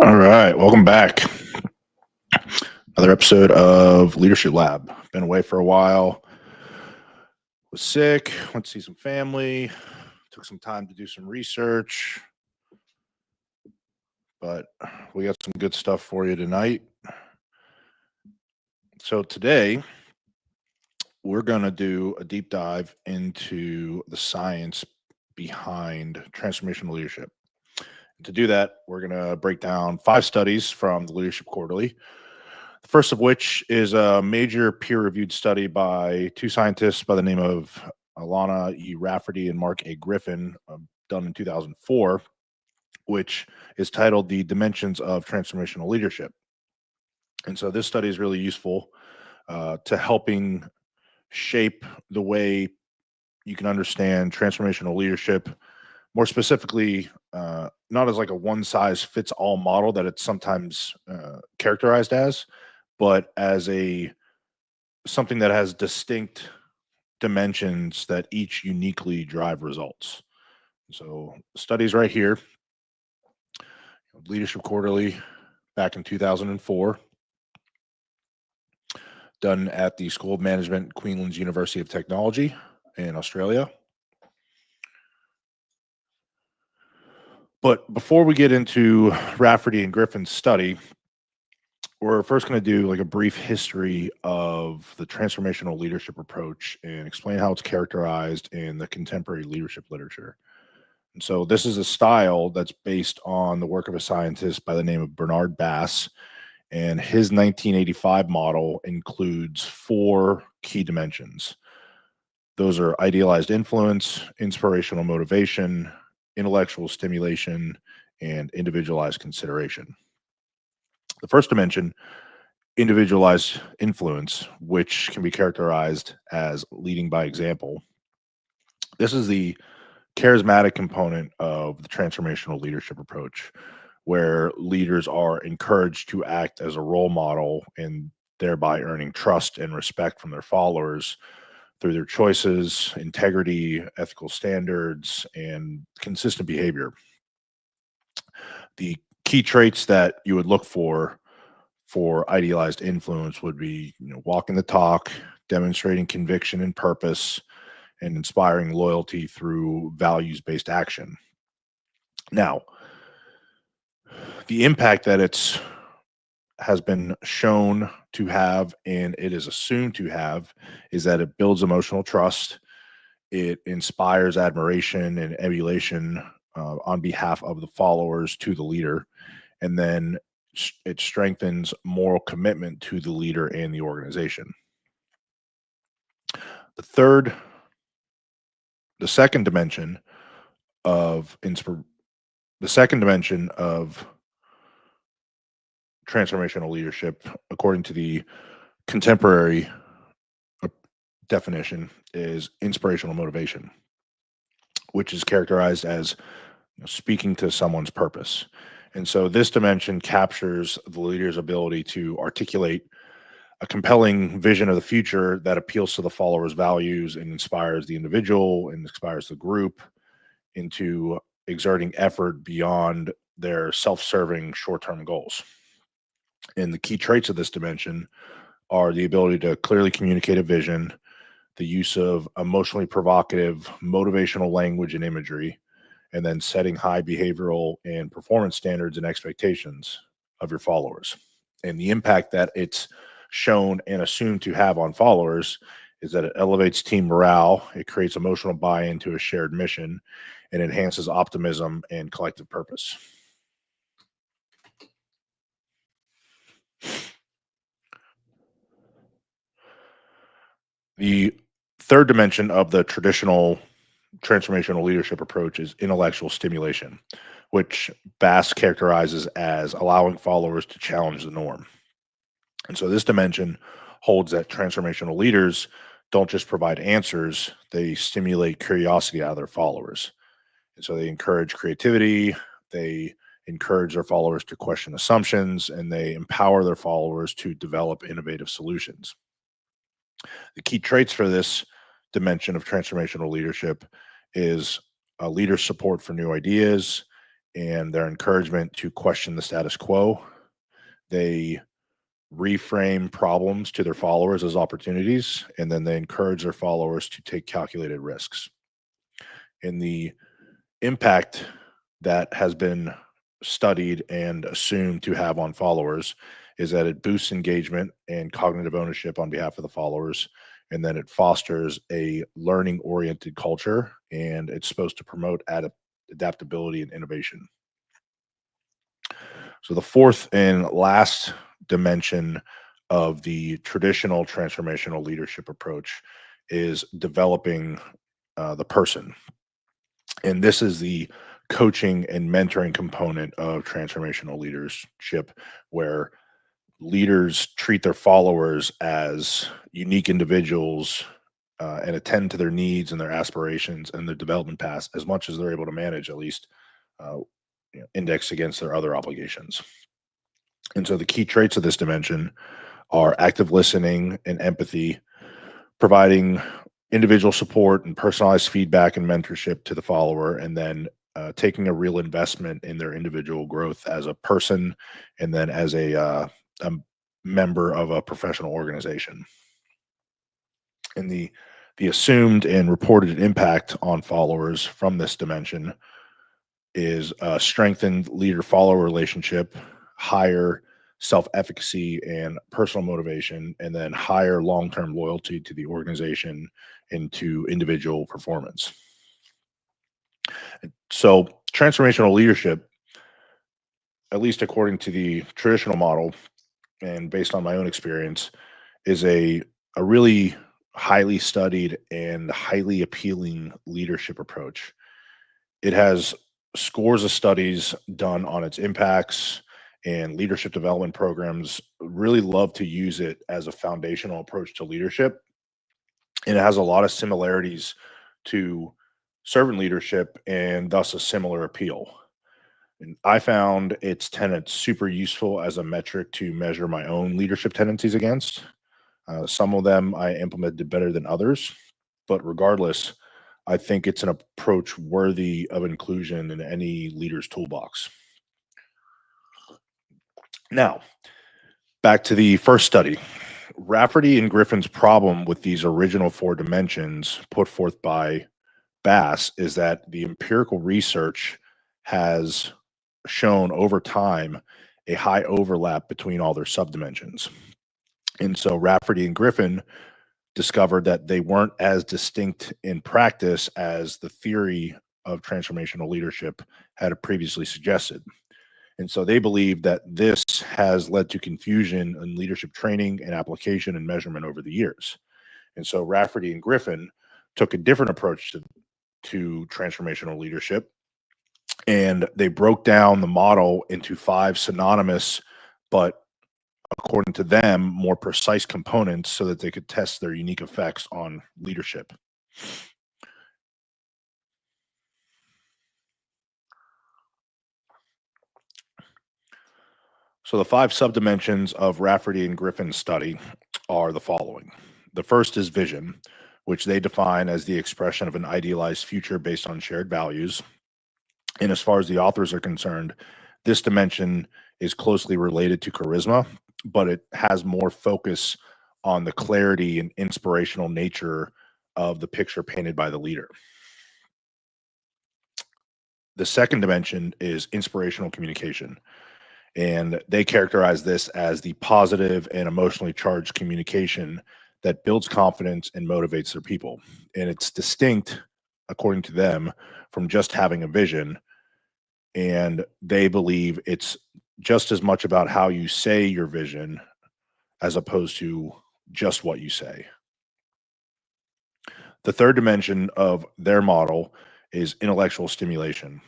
All right, welcome back. Another episode of Leadership Lab. Been away for a while. Was sick. Went to see some family. Took some time to do some research. But we got some good stuff for you tonight. So today we're going to do a deep dive into the science behind transformational leadership. And to do that, we're going to break down 5 studies from the Leadership Quarterly. The first of which is a major peer-reviewed study by 2 scientists by the name of Alana E. Rafferty and Mark A. Griffin, done in 2004, which is titled "The Dimensions of Transformational Leadership." And so this study is really useful to helping shape the way you can understand transformational leadership, more specifically, not as like a one-size-fits-all model that it's sometimes characterized as, but as something that has distinct dimensions that each uniquely drive results. So studies right here, Leadership Quarterly back in 2004, done at the School of Management, Queensland's University of Technology in Australia. But before we get into Rafferty and Griffin's study, we're first going to do like a brief history of the transformational leadership approach and explain how it's characterized in the contemporary leadership literature. And so this is a style that's based on the work of a scientist by the name of Bernard Bass, and his 1985 model includes 4 key dimensions. Those are idealized influence, inspirational motivation, intellectual stimulation, and individualized consideration. The first dimension, individualized influence, which can be characterized as leading by example. This is the charismatic component of the transformational leadership approach, where leaders are encouraged to act as a role model and thereby earning trust and respect from their followers through their choices, integrity, ethical standards, and consistent behavior. The key traits that you would look for idealized influence would be, walking the talk, demonstrating conviction and purpose, and inspiring loyalty through values-based action. Now, the impact that it's has been shown to have, and it is assumed to have, is that it builds emotional trust. It inspires admiration and emulation on behalf of the followers to the leader, and then it strengthens moral commitment to the leader and the organization. The second dimension of transformational leadership, according to the contemporary definition, is inspirational motivation, which is characterized as speaking to someone's purpose. And so this dimension captures the leader's ability to articulate a compelling vision of the future that appeals to the followers' values and inspires the individual and inspires the group into exerting effort beyond their self-serving short-term goals. And the key traits of this dimension are the ability to clearly communicate a vision, the use of emotionally provocative, motivational language and imagery, and then setting high behavioral and performance standards and expectations of your followers. And the impact that it's shown and assumed to have on followers is that it elevates team morale, it creates emotional buy-in to a shared mission, and enhances optimism and collective purpose. The third dimension of the traditional transformational leadership approach is intellectual stimulation, which Bass characterizes as allowing followers to challenge the norm. And so this dimension holds that transformational leaders don't just provide answers, they stimulate curiosity out of their followers. And so they encourage creativity, they encourage their followers to question assumptions, and they empower their followers to develop innovative solutions. The key traits for this dimension of transformational leadership is a leader's support for new ideas, and their encouragement to question the status quo. They reframe problems to their followers as opportunities, and then they encourage their followers to take calculated risks. And the impact that has been studied and assumed to have on followers is that it boosts engagement and cognitive ownership on behalf of the followers. And then it fosters a learning oriented culture, and it's supposed to promote adaptability and innovation. So, the fourth and last dimension of the traditional transformational leadership approach is developing the person. And this is the coaching and mentoring component of transformational leadership, where leaders treat their followers as unique individuals and attend to their needs and their aspirations and their development paths as much as they're able to manage, at least uh, index against their other obligations. And so the key traits of this dimension are active listening and empathy, providing individual support and personalized feedback and mentorship to the follower, and then taking a real investment in their individual growth as a person and then as a member of a professional organization. And the assumed and reported impact on followers from this dimension is a strengthened leader-follower relationship, higher self-efficacy and personal motivation, and then higher long-term loyalty to the organization and to individual performance. So transformational leadership, at least according to the traditional model and based on my own experience, is a really highly studied and highly appealing leadership approach. It has scores of studies done on its impacts, and leadership development programs really love to use it as a foundational approach to leadership. And it has a lot of similarities to servant leadership and thus a similar appeal. And I found its tenets super useful as a metric to measure my own leadership tendencies against. Some of them I implemented better than others, but regardless, I think it's an approach worthy of inclusion in any leader's toolbox. Now, back to the first study. Rafferty and Griffin's problem with these original four dimensions put forth by Bass is that the empirical research has shown over time a high overlap between all their subdimensions. And so Rafferty and Griffin discovered that they weren't as distinct in practice as the theory of transformational leadership had previously suggested. And so they believe that this has led to confusion in leadership training and application and measurement over the years. And so Rafferty and Griffin took a different approach to transformational leadership, and they broke down the model into 5 synonymous, but according to them, more precise components so that they could test their unique effects on leadership. So the 5 subdimensions of Rafferty and Griffin's study are the following. The first is vision, which they define as the expression of an idealized future based on shared values. And as far as the authors are concerned, this dimension is closely related to charisma, but it has more focus on the clarity and inspirational nature of the picture painted by the leader. The second dimension is inspirational communication, and they characterize this as the positive and emotionally charged communication that builds confidence and motivates their people. And it's distinct, according to them, from just having a vision. And they believe it's just as much about how you say your vision as opposed to just what you say. The third dimension of their model is intellectual stimulation,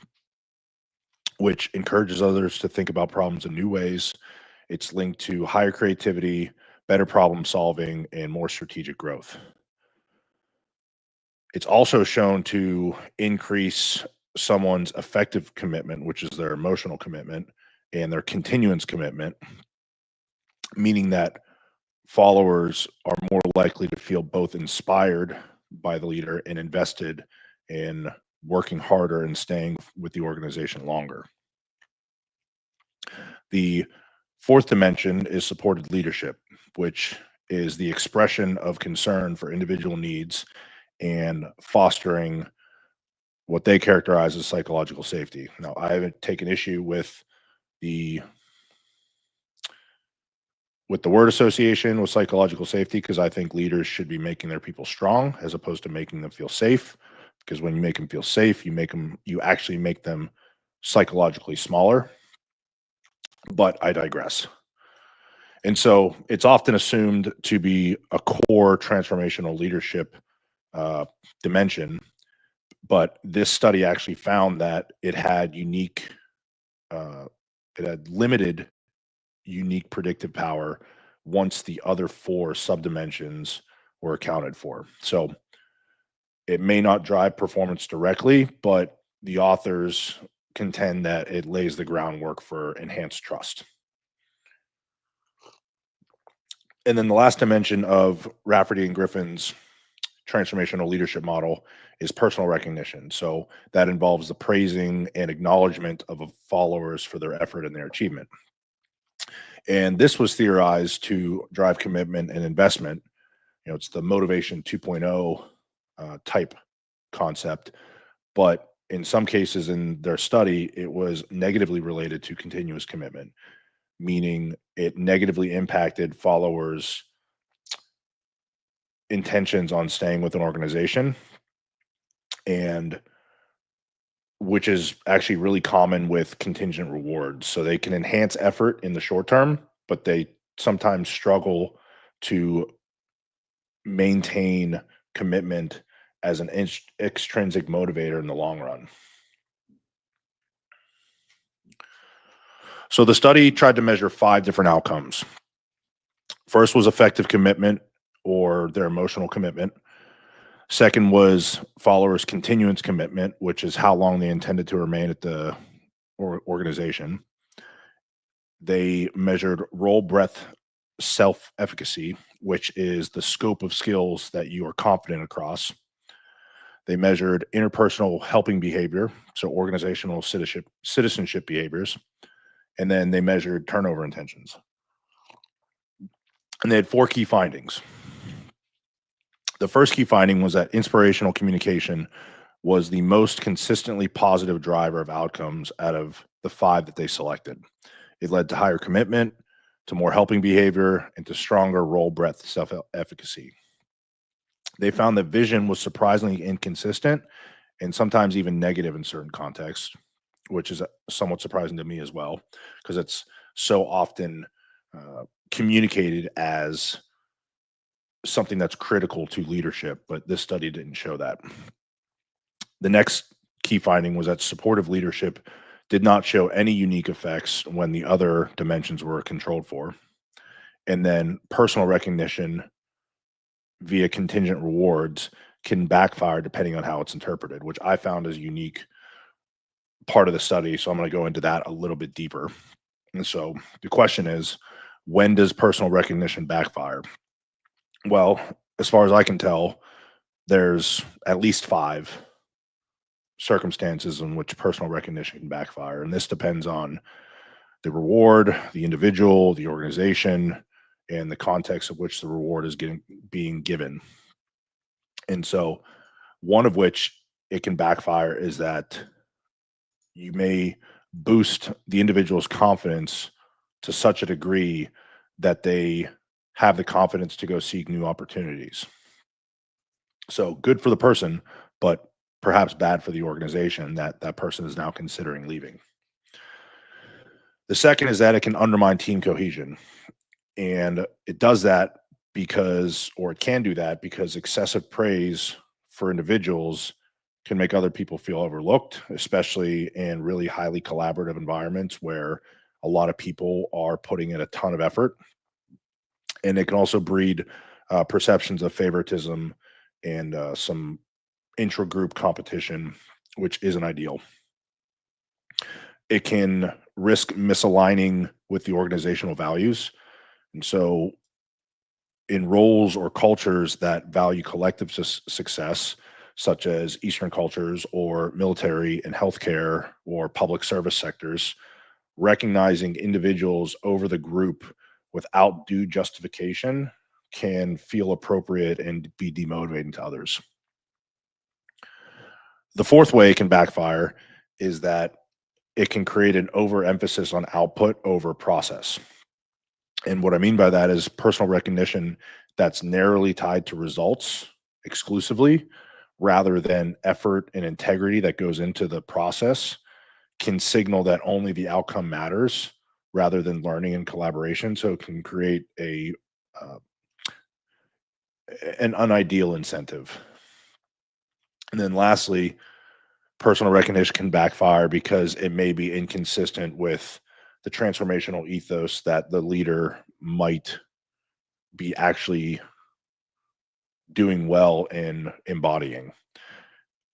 which encourages others to think about problems in new ways. It's linked to higher creativity, better problem solving, and more strategic growth. It's also shown to increase someone's effective commitment, which is their emotional commitment, and their continuance commitment, meaning that followers are more likely to feel both inspired by the leader and invested in working harder and staying with the organization longer. The fourth dimension is supported leadership, which is the expression of concern for individual needs and fostering what they characterize as psychological safety. Now, I haven't taken issue the with the word association with psychological safety because I think leaders should be making their people strong as opposed to making them feel safe. Because when you make them feel safe, you actually make them psychologically smaller. But I digress. And so it's often assumed to be a core transformational leadership uh, dimension, but this study actually found that uh, it had limited unique predictive power once the other four subdimensions were accounted for. So it may not drive performance directly, but the authors contend that it lays the groundwork for enhanced trust. And then the last dimension of Rafferty and Griffin's transformational leadership model is personal recognition. So that involves the praising and acknowledgement of followers for their effort and their achievement. And this was theorized to drive commitment and investment. It's the motivation 2.0 type concept, but in some cases in their study, it was negatively related to continuous commitment, meaning it negatively impacted followers' intentions on staying with an organization, and which is actually really common with contingent rewards. So they can enhance effort in the short term, but they sometimes struggle to maintain commitment as an extrinsic motivator in the long run. So the study tried to measure 5 different outcomes. First was effective commitment or their emotional commitment. Second was followers' continuance commitment, which is how long they intended to remain at the organization. They measured role breadth self-efficacy, which is the scope of skills that you are confident across. They measured interpersonal helping behavior, so organizational citizenship behaviors, and then they measured turnover intentions. And they had 4 key findings. The first key finding was that inspirational communication was the most consistently positive driver of outcomes out of the 5 that they selected. It led to higher commitment, to more helping behavior, and to stronger role breadth self-efficacy. They found that vision was surprisingly inconsistent and sometimes even negative in certain contexts, which is somewhat surprising to me as well, because it's so often communicated as something that's critical to leadership, but this study didn't show that. The next key finding was that supportive leadership did not show any unique effects when the other dimensions were controlled for. And then personal recognition via contingent rewards can backfire depending on how it's interpreted, which I found is a unique part of the study. So I'm going to go into that a little bit deeper. And so the question is, when does personal recognition backfire? Well, as far as I can tell, there's at least 5 circumstances in which personal recognition can backfire. And this depends on the reward, the individual, the organization, and the context of which the reward is being given. And so one of which it can backfire is that you may boost the individual's confidence to such a degree that they have the confidence to go seek new opportunities. So good for the person, but perhaps bad for the organization that that person is now considering leaving. The second is that it can undermine team cohesion. And it does that or it can do that because excessive praise for individuals can make other people feel overlooked, especially in really highly collaborative environments where a lot of people are putting in a ton of effort. And it can also breed perceptions of favoritism and some intra-group competition, which isn't ideal. It can risk misaligning with the organizational values. And so in roles or cultures that value collective success, such as Eastern cultures or military and healthcare or public service sectors, recognizing individuals over the group without due justification can feel appropriate and be demotivating to others. The fourth way it can backfire is that it can create an overemphasis on output over process. And what I mean by that is personal recognition that's narrowly tied to results exclusively rather than effort and integrity that goes into the process can signal that only the outcome matters rather than learning and collaboration. So it can create uh, an unideal incentive. And then lastly, personal recognition can backfire because it may be inconsistent with the transformational ethos that the leader might be actually doing well in embodying.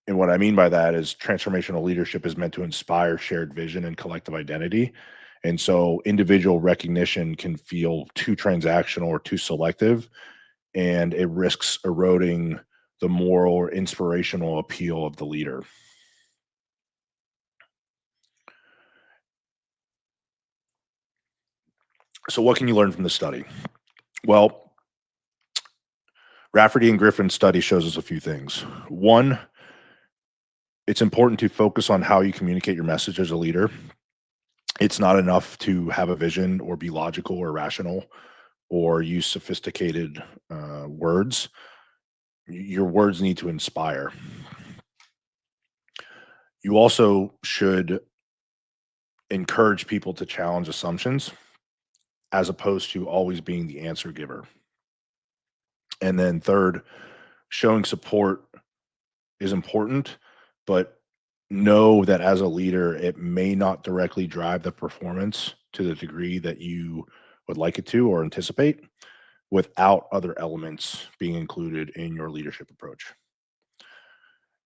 And what I mean by that is transformational leadership is meant to inspire shared vision and collective identity. And so individual recognition can feel too transactional or too selective, and it risks eroding the moral or inspirational appeal of the leader. So, what can you learn from the study? Well, Rafferty and Griffin's study shows us a few things. One, it's important to focus on how you communicate your message as a leader. It's not enough to have a vision or be logical or rational or use sophisticated words. Your words need to inspire. You also should encourage people to challenge assumptions as opposed to always being the answer giver. And then third, showing support is important, but know that as a leader, it may not directly drive the performance to the degree that you would like it to or anticipate without other elements being included in your leadership approach.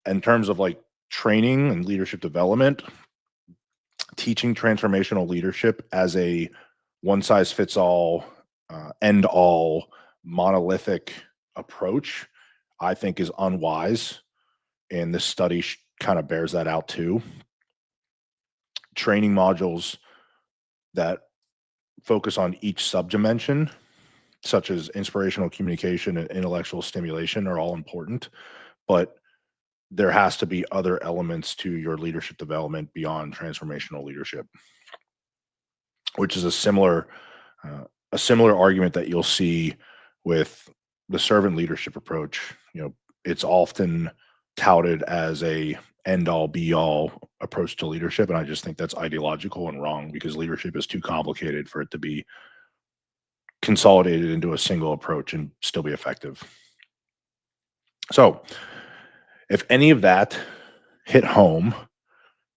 In terms of like training and leadership development, teaching transformational leadership as a one size fits all, end all, monolithic approach, I think is unwise. And this study kind of bears that out too. Training modules that focus on each subdimension, such as inspirational communication and intellectual stimulation, are all important, but there has to be other elements to your leadership development beyond transformational leadership, which is a similar argument that you'll see with the servant leadership approach. You know, it's often touted as a end all be all approach to leadership, and I just think that's ideological and wrong because leadership is too complicated for it to be consolidated into a single approach and still be effective. So, if any of that hit home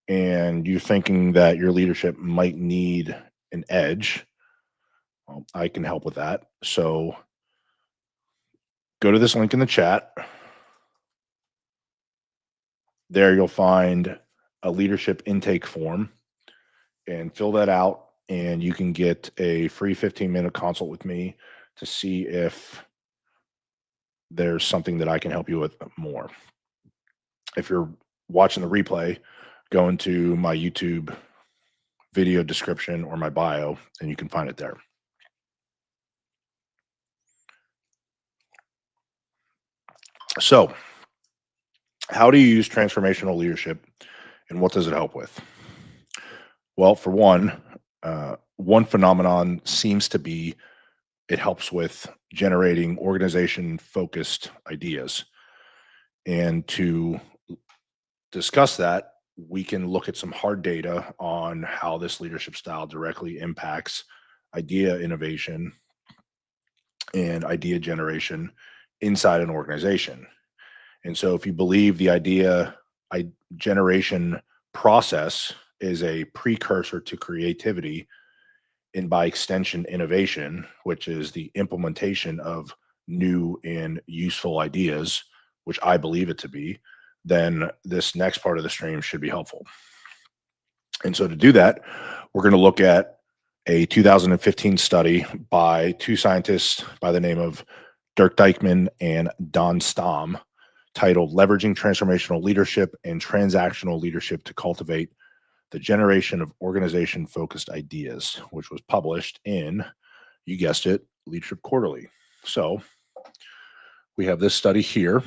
and you're thinking that your leadership might need an edge, well, I can help with that. So go to this link in the chat. There you'll find a leadership intake form and fill that out, and you can get a free 15-minute consult with me to see if there's something that I can help you with more. If you're watching the replay, go into my YouTube video description or my bio, and you can find it there. So, how do you use transformational leadership, and what does it help with? Well, for one phenomenon seems to be it helps with generating organization-focused ideas. And to discuss that, we can look at some hard data on how this leadership style directly impacts idea innovation and idea generation inside an organization. And so if you believe the idea generation process is a precursor to creativity and by extension innovation, which is the implementation of new and useful ideas, which I believe it to be, then this next part of the stream should be helpful. And so to do that, we're going to look at a 2015 study by two scientists by the name of Dirk Dykman and Don Stam, titled Leveraging Transformational Leadership and Transactional Leadership to Cultivate the generation of organization-focused ideas, which was published in, you guessed it, Leadership Quarterly. So we have this study here.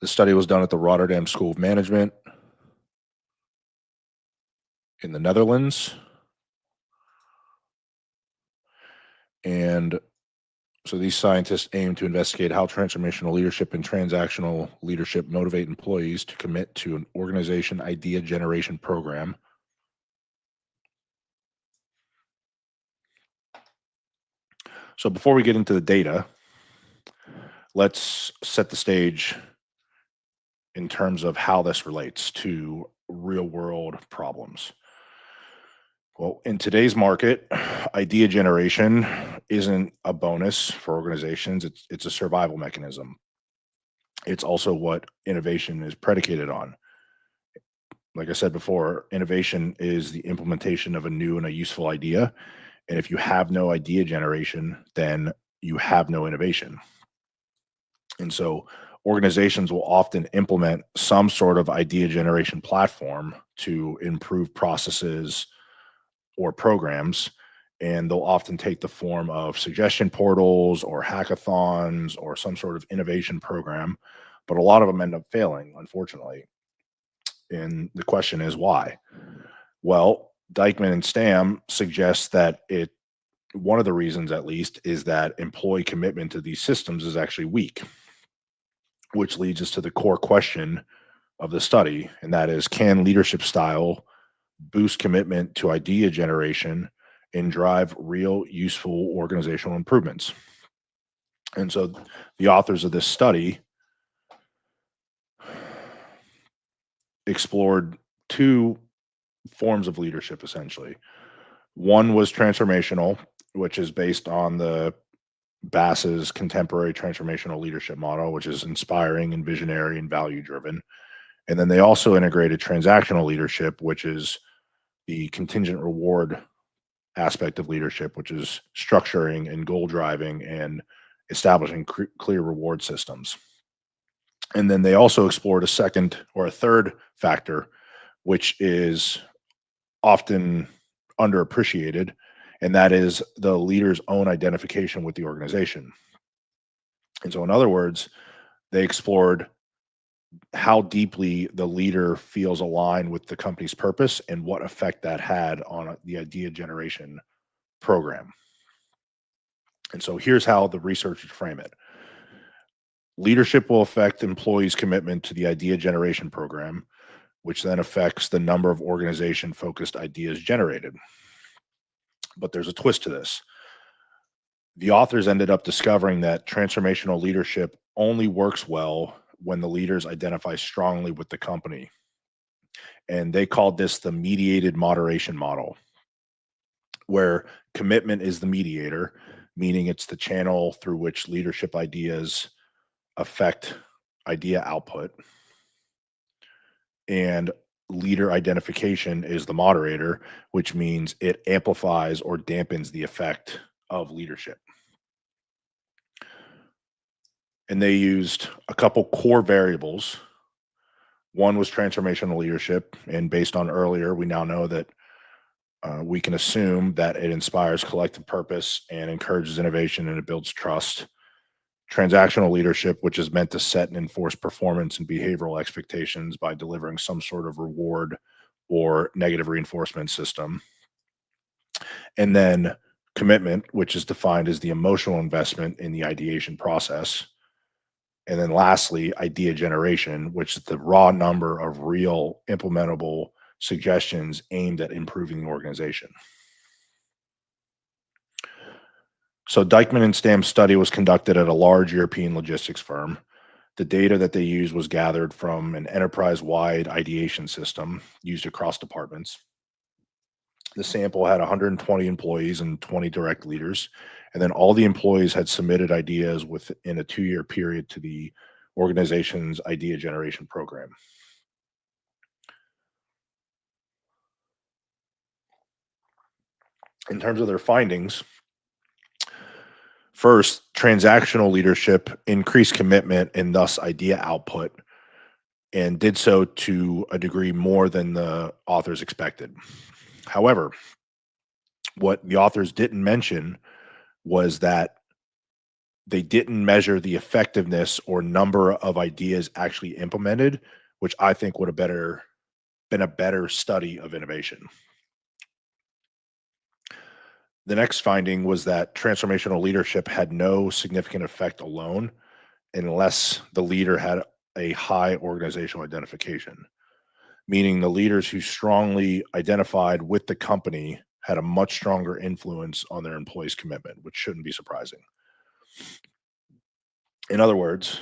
The study was done at the Rotterdam School of Management in the Netherlands. And so these scientists aim to investigate how transformational leadership and transactional leadership motivate employees to commit to an organization idea generation program. So before we get into the data, let's set the stage in terms of how this relates to real world problems. Well, in today's market, idea generation isn't a bonus for organizations. It's a survival mechanism. It's also what innovation is predicated on. Like I said before, innovation is the implementation of a new and a useful idea. And if you have no idea generation, then you have no innovation. And so organizations will often implement some sort of idea generation platform to improve processes or programs. And they'll often take the form of suggestion portals or hackathons or some sort of innovation program. But a lot of them end up failing, unfortunately. And the question is why? Well, Dykman and Stam suggests that one of the reasons at least is that employee commitment to these systems is actually weak, which leads us to the core question of the study, and that is, can leadership style boost commitment to idea generation and drive real useful organizational improvements? And so the authors of this study explored two forms of leadership, essentially. One was transformational, which is based on the Bass's contemporary transformational leadership model, which is inspiring and visionary and value driven. And then they also integrated transactional leadership, which is the contingent reward aspect of leadership, which is structuring and goal driving and establishing clear reward systems. And then they also explored a second or a third factor, which is often underappreciated, and that is the leader's own identification with the organization. And so, in other words, they explored how deeply the leader feels aligned with the company's purpose and what effect that had on the idea generation program. And so here's how the researchers frame it. Leadership will affect employees' commitment to the idea generation program, which then affects the number of organization-focused ideas generated. But there's a twist to this. The authors ended up discovering that transformational leadership only works well when the leaders identify strongly with the company. And they called this the mediated moderation model, where commitment is the mediator, meaning it's the channel through which leadership ideas affect idea output. And leader identification is the moderator, which means it amplifies or dampens the effect of leadership. And they used a couple core variables. One was transformational leadership. And based on earlier, we now know that we can assume that it inspires collective purpose and encourages innovation and it builds trust. Transactional leadership, which is meant to set and enforce performance and behavioral expectations by delivering some sort of reward or negative reinforcement system. And then commitment, which is defined as the emotional investment in the ideation process. And then lastly, idea generation, which is the raw number of real implementable suggestions aimed at improving the organization. So Dykman and Stam's study was conducted at a large European logistics firm. The data that they used was gathered from an enterprise-wide ideation system used across departments. The sample had 120 employees and 20 direct leaders, and then all the employees had submitted ideas within a 2-year period to the organization's idea generation program. In terms of their findings, first, transactional leadership increased commitment and thus idea output and did so to a degree more than the authors expected. However, what the authors didn't mention was that they didn't measure the effectiveness or number of ideas actually implemented, which I think would have been a better study of innovation. The next finding was that transformational leadership had no significant effect alone unless the leader had a high organizational identification, meaning the leaders who strongly identified with the company had a much stronger influence on their employees' commitment, which shouldn't be surprising. In other words,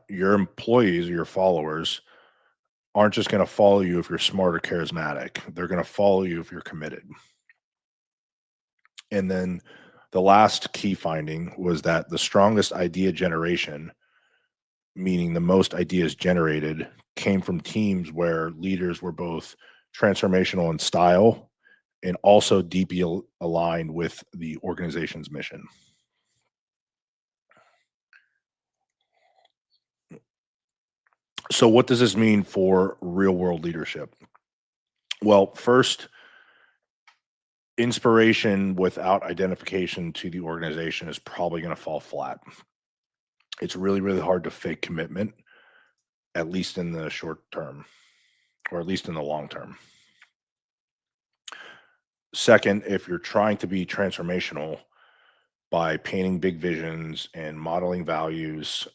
your employees or your followers aren't just going to follow you if you're smart or charismatic. They're going to follow you if you're committed. And then the last key finding was that the strongest idea generation, meaning the most ideas generated, came from teams where leaders were both transformational in style and also deeply aligned with the organization's mission. So, what does this mean for real world leadership? Well, first, inspiration without identification to the organization is probably going to fall flat. It's really, really hard to fake commitment, at least in the short term, or at least in the long term. Second, if you're trying to be transformational by painting big visions and modeling values,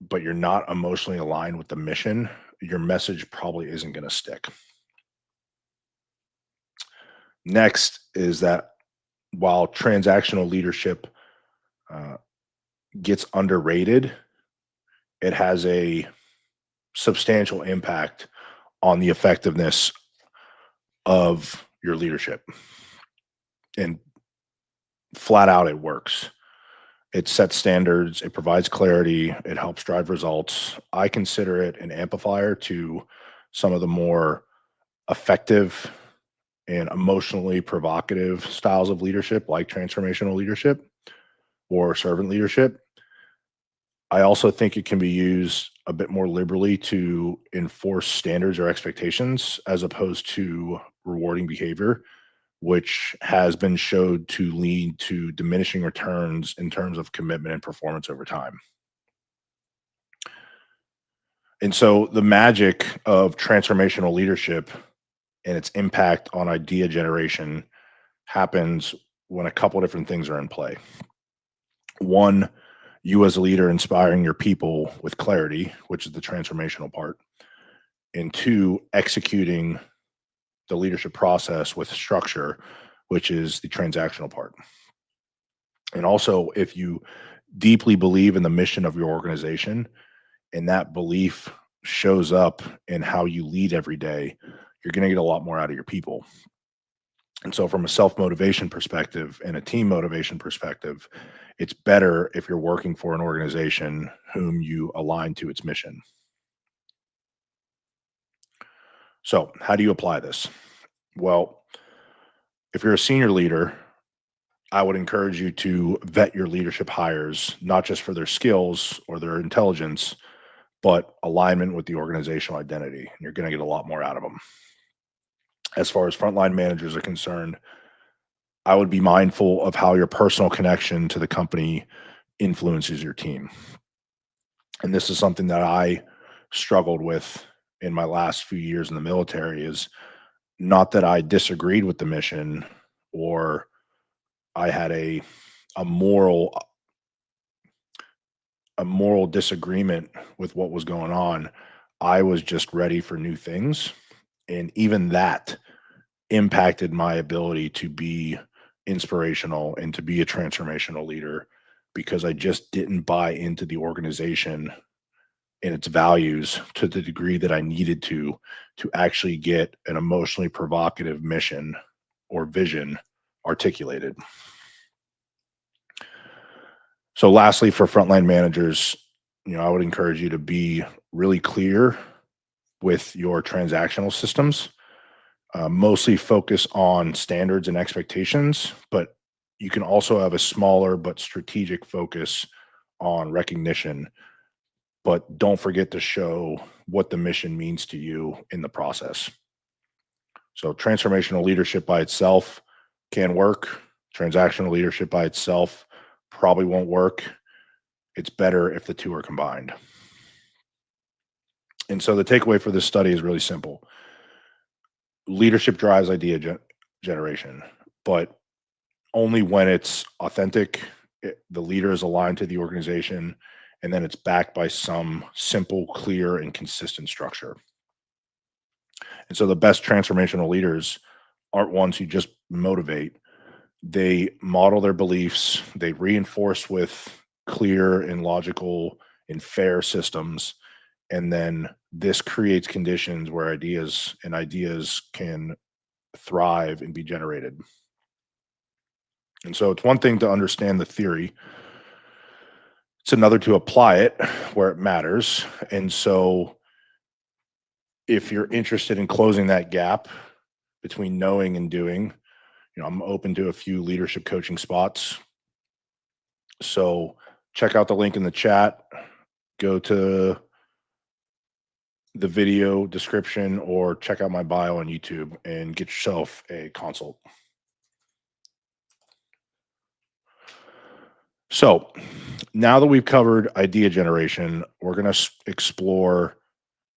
but you're not emotionally aligned with the mission, your message probably isn't going to stick. Next is that while transactional leadership uh, gets underrated, it has a substantial impact on the effectiveness of your leadership. And flat out, it works. It sets standards, it provides clarity, it helps drive results. I consider it an amplifier to some of the more effective and emotionally provocative styles of leadership, like transformational leadership or servant leadership. I also think it can be used a bit more liberally to enforce standards or expectations as opposed to rewarding behavior, which has been showed to lead to diminishing returns in terms of commitment and performance over time. And so the magic of transformational leadership and its impact on idea generation happens when a couple different things are in play. One, you as a leader inspiring your people with clarity, which is the transformational part. And two, executing the leadership process with structure, which is the transactional part. And also, if you deeply believe in the mission of your organization and that belief shows up in how you lead every day, you're going to get a lot more out of your people. And so, from a self motivation perspective and a team motivation perspective, it's better if you're working for an organization whom you align to its mission. So, how do you apply this? Well, if you're a senior leader, I would encourage you to vet your leadership hires, not just for their skills or their intelligence, but alignment with the organizational identity. And you're going to get a lot more out of them. As far as frontline managers are concerned, I would be mindful of how your personal connection to the company influences your team. And this is something that I struggled with in my last few years in the military is not that I disagreed with the mission or I had a moral a moral disagreement with what was going on. I was just ready for new things. And even that impacted my ability to be inspirational and to be a transformational leader because I just didn't buy into the organization and its values to the degree that I needed to actually get an emotionally provocative mission or vision articulated. So lastly, for frontline managers, I would encourage you to be really clear with your transactional systems. Mostly focus on standards and expectations, but you can also have a smaller but strategic focus on recognition. but don't forget to show what the mission means to you in the process. So transformational leadership by itself can work. Transactional leadership by itself probably won't work. It's better if the two are combined. And so the takeaway for this study is really simple. Leadership drives idea generation, but only when it's authentic, the leader is aligned to the organization, and then it's backed by some simple, clear, and consistent structure. And so the best transformational leaders aren't ones who just motivate. They model their beliefs, they reinforce with clear and logical and fair systems. And then this creates conditions where ideas can thrive and be generated. And so it's one thing to understand the theory, it's another to apply it where it matters. And so if you're interested in closing that gap between knowing and doing, I'm open to a few leadership coaching spots. So check out the link in the chat, go to the video description, or check out my bio on YouTube and get yourself a consult. So now that we've covered idea generation, we're going to explore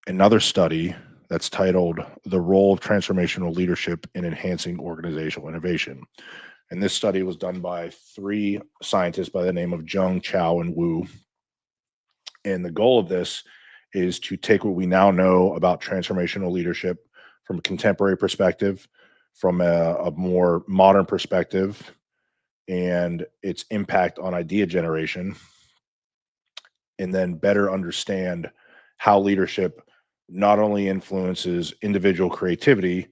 another study that's titled The Role of Transformational Leadership in Enhancing Organizational Innovation. And this study was done by 3 scientists by the name of Jung, Chao, and Wu. And the goal of this is to take what we now know about transformational leadership from a contemporary perspective, from a more modern perspective, and its impact on idea generation, and then better understand how leadership not only influences individual creativity,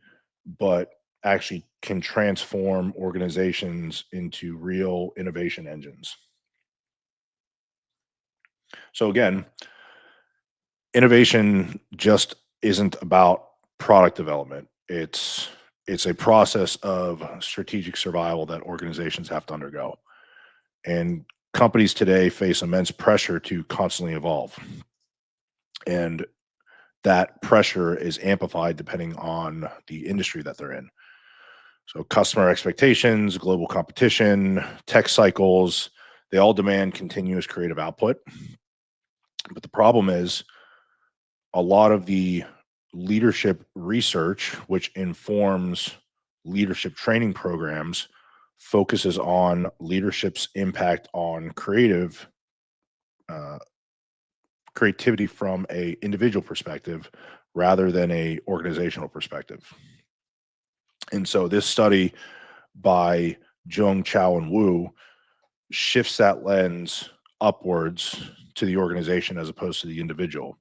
but actually can transform organizations into real innovation engines. So again, innovation just isn't about product development. It's a process of strategic survival that organizations have to undergo. And companies today face immense pressure to constantly evolve. And that pressure is amplified depending on the industry that they're in. So customer expectations, global competition, tech cycles, they all demand continuous creative output. But the problem is a lot of the leadership research, which informs leadership training programs, focuses on leadership's impact on creativity from a individual perspective rather than a organizational perspective. And so this study by Jung, Chao, and Wu shifts that lens upwards to the organization as opposed to the individual.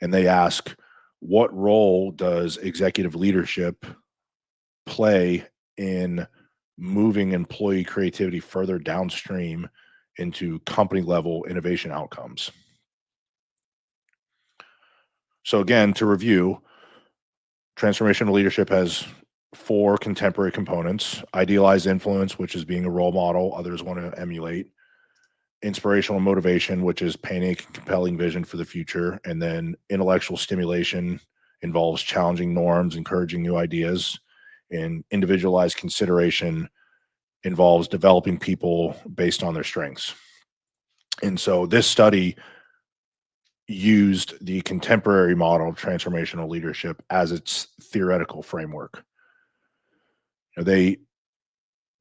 And they ask, what role does executive leadership play in moving employee creativity further downstream into company level innovation outcomes? So again, to review, transformational leadership has 4 contemporary components: idealized influence, which is being a role model others want to emulate; inspirational motivation, which is painting a compelling vision for the future; and then intellectual stimulation involves challenging norms, encouraging new ideas; and individualized consideration involves developing people based on their strengths. And so this study used the contemporary model of transformational leadership as its theoretical framework. They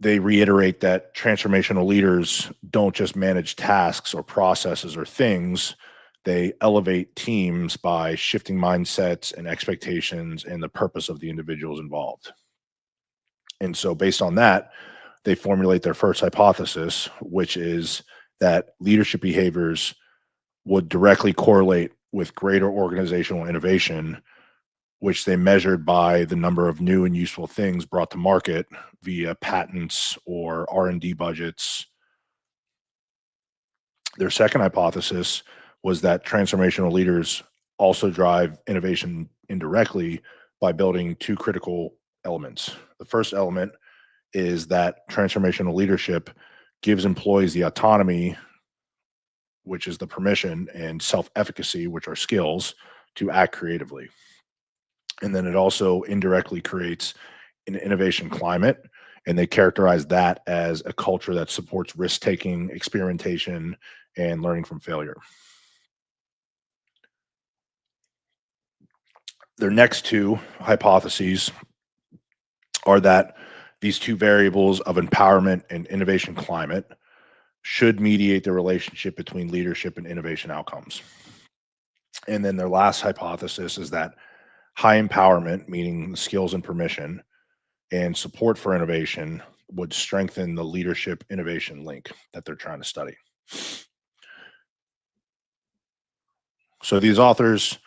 reiterate that transformational leaders don't just manage tasks or processes or things, they elevate teams by shifting mindsets and expectations and the purpose of the individuals involved. And so based on that, they formulate their first hypothesis, which is that leadership behaviors would directly correlate with greater organizational innovation, which they measured by the number of new and useful things brought to market via patents or R&D budgets. Their second hypothesis was that transformational leaders also drive innovation indirectly by building 2 critical elements. The first element is that transformational leadership gives employees the autonomy which is the permission, and self efficacy, which are skills to act creatively. And then it also indirectly creates an innovation climate. And they characterize that as a culture that supports risk taking, experimentation, and learning from failure. Their next two hypotheses are that these two variables of empowerment and innovation climate should mediate the relationship between leadership and innovation outcomes. And then their last hypothesis is that high empowerment, meaning skills and permission, and support for innovation would strengthen the leadership innovation link that they're trying to study. So these authors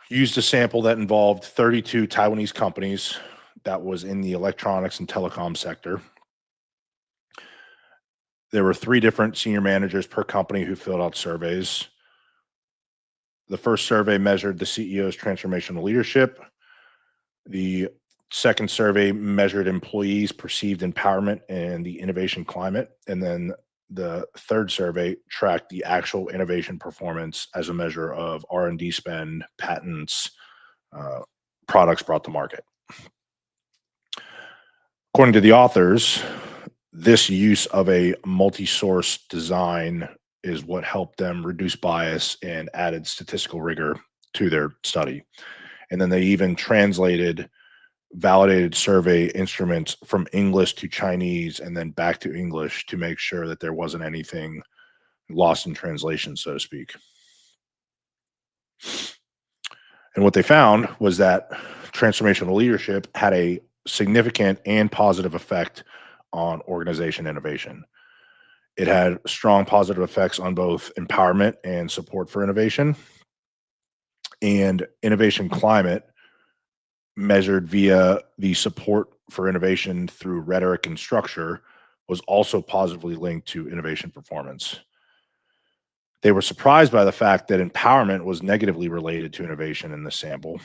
used a sample that involved 32 Taiwanese companies that was in the electronics and telecom sector. There were three different senior managers per company who filled out surveys. The first survey measured the CEO's transformational leadership. The second survey measured employees' perceived empowerment and the innovation climate. And then the third survey tracked the actual innovation performance as a measure of R&D spend, patents, uh, products brought to market. According to the authors, this use of a multi-source design is what helped them reduce bias and added statistical rigor to their study. And then they even translated validated survey instruments from English to Chinese and then back to English to make sure that there wasn't anything lost in translation, so to speak. And what they found was that transformational leadership had a significant and positive effect on organization innovation. It had strong positive effects on both empowerment and support for innovation. And innovation climate, measured via the support for innovation through rhetoric and structure, was also positively linked to innovation performance. They were surprised by the fact that empowerment was negatively related to innovation in this sample.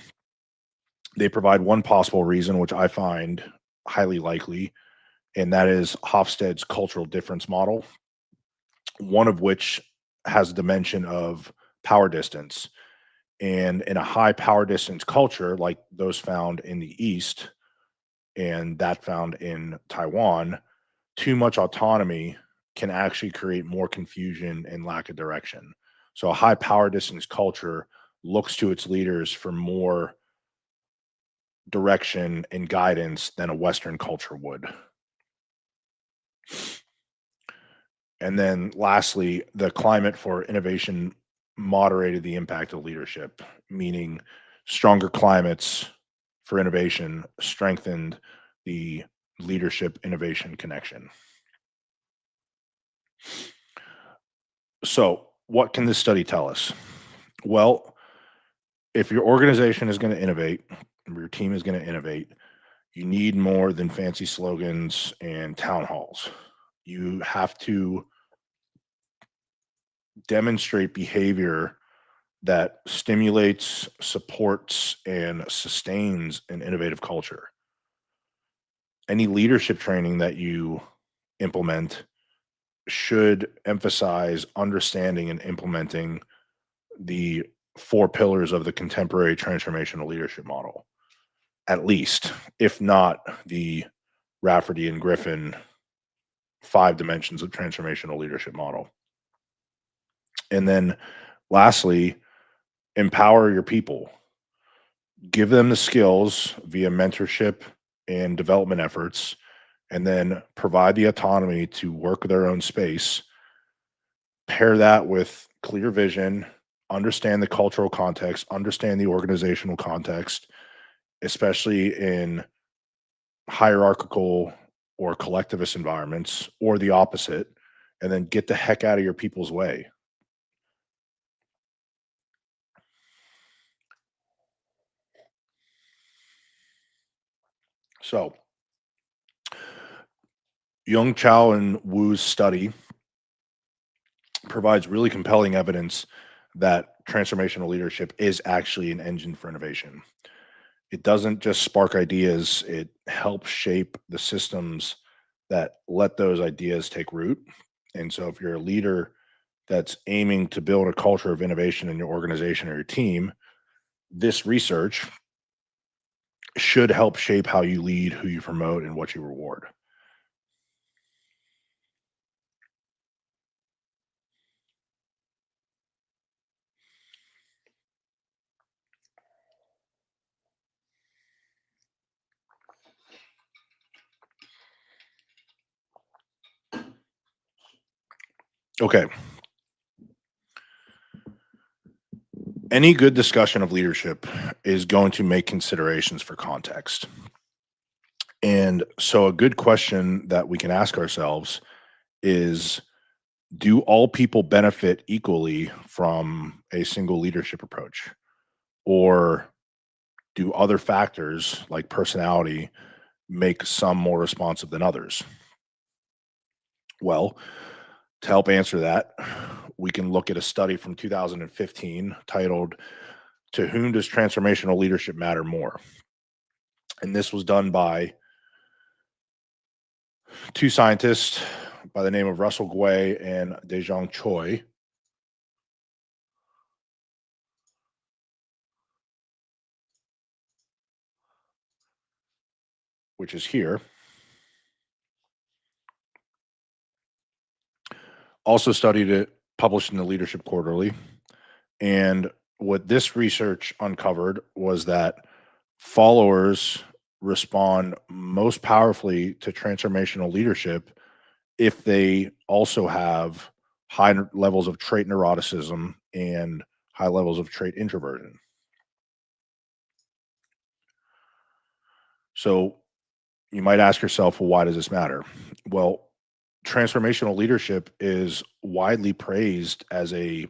They provide one possible reason, which I find highly likely, and that is Hofstede's cultural difference model, one of which has a dimension of power distance. And in a high power distance culture, like those found in the East and that found in Taiwan, too much autonomy can actually create more confusion and lack of direction. So a high power distance culture looks to its leaders for more direction and guidance than a Western culture would. And then lastly, the climate for innovation moderated the impact of leadership, meaning stronger climates for innovation strengthened the leadership innovation connection. So, what can this study tell us? Well, if your organization is going to innovate, your team is going to innovate, you need more than fancy slogans and town halls. You have to demonstrate behavior that stimulates, supports, and sustains an innovative culture. Any leadership training that you implement should emphasize understanding and implementing the four pillars of the contemporary transformational leadership model, at least, if not the Rafferty and Griffin five dimensions of transformational leadership model. And then lastly, empower your people. Give them the skills via mentorship and development efforts, and then provide the autonomy to work their own space. Pair that with clear vision, understand the cultural context, understand the organizational context, especially in hierarchical or collectivist environments, or the opposite, and then get the heck out of your people's way. So, Young Chow and Wu's study provides really compelling evidence that transformational leadership is actually an engine for innovation. It doesn't just spark ideas, it helps shape the systems that let those ideas take root. And so, if you're a leader that's aiming to build a culture of innovation in your organization or your team, this research should help shape how you lead, who you promote, and what you reward. Okay. Any good discussion of leadership is going to make considerations for context. And so, a good question that we can ask ourselves is, do all people benefit equally from a single leadership approach? Or do other factors like personality make some more responsive than others? Well, to help answer that, we can look at a study from 2015 titled "To Whom Does Transformational Leadership Matter More?" And this was done by two scientists by the name of Russell Gui and Daejong Choi, which is here. Also studied it, published in the Leadership Quarterly. And what this research uncovered was that followers respond most powerfully to transformational leadership if they also have levels of trait neuroticism and high levels of trait introversion. So you might ask yourself, well, why does this matter? Well, transformational leadership is widely praised as a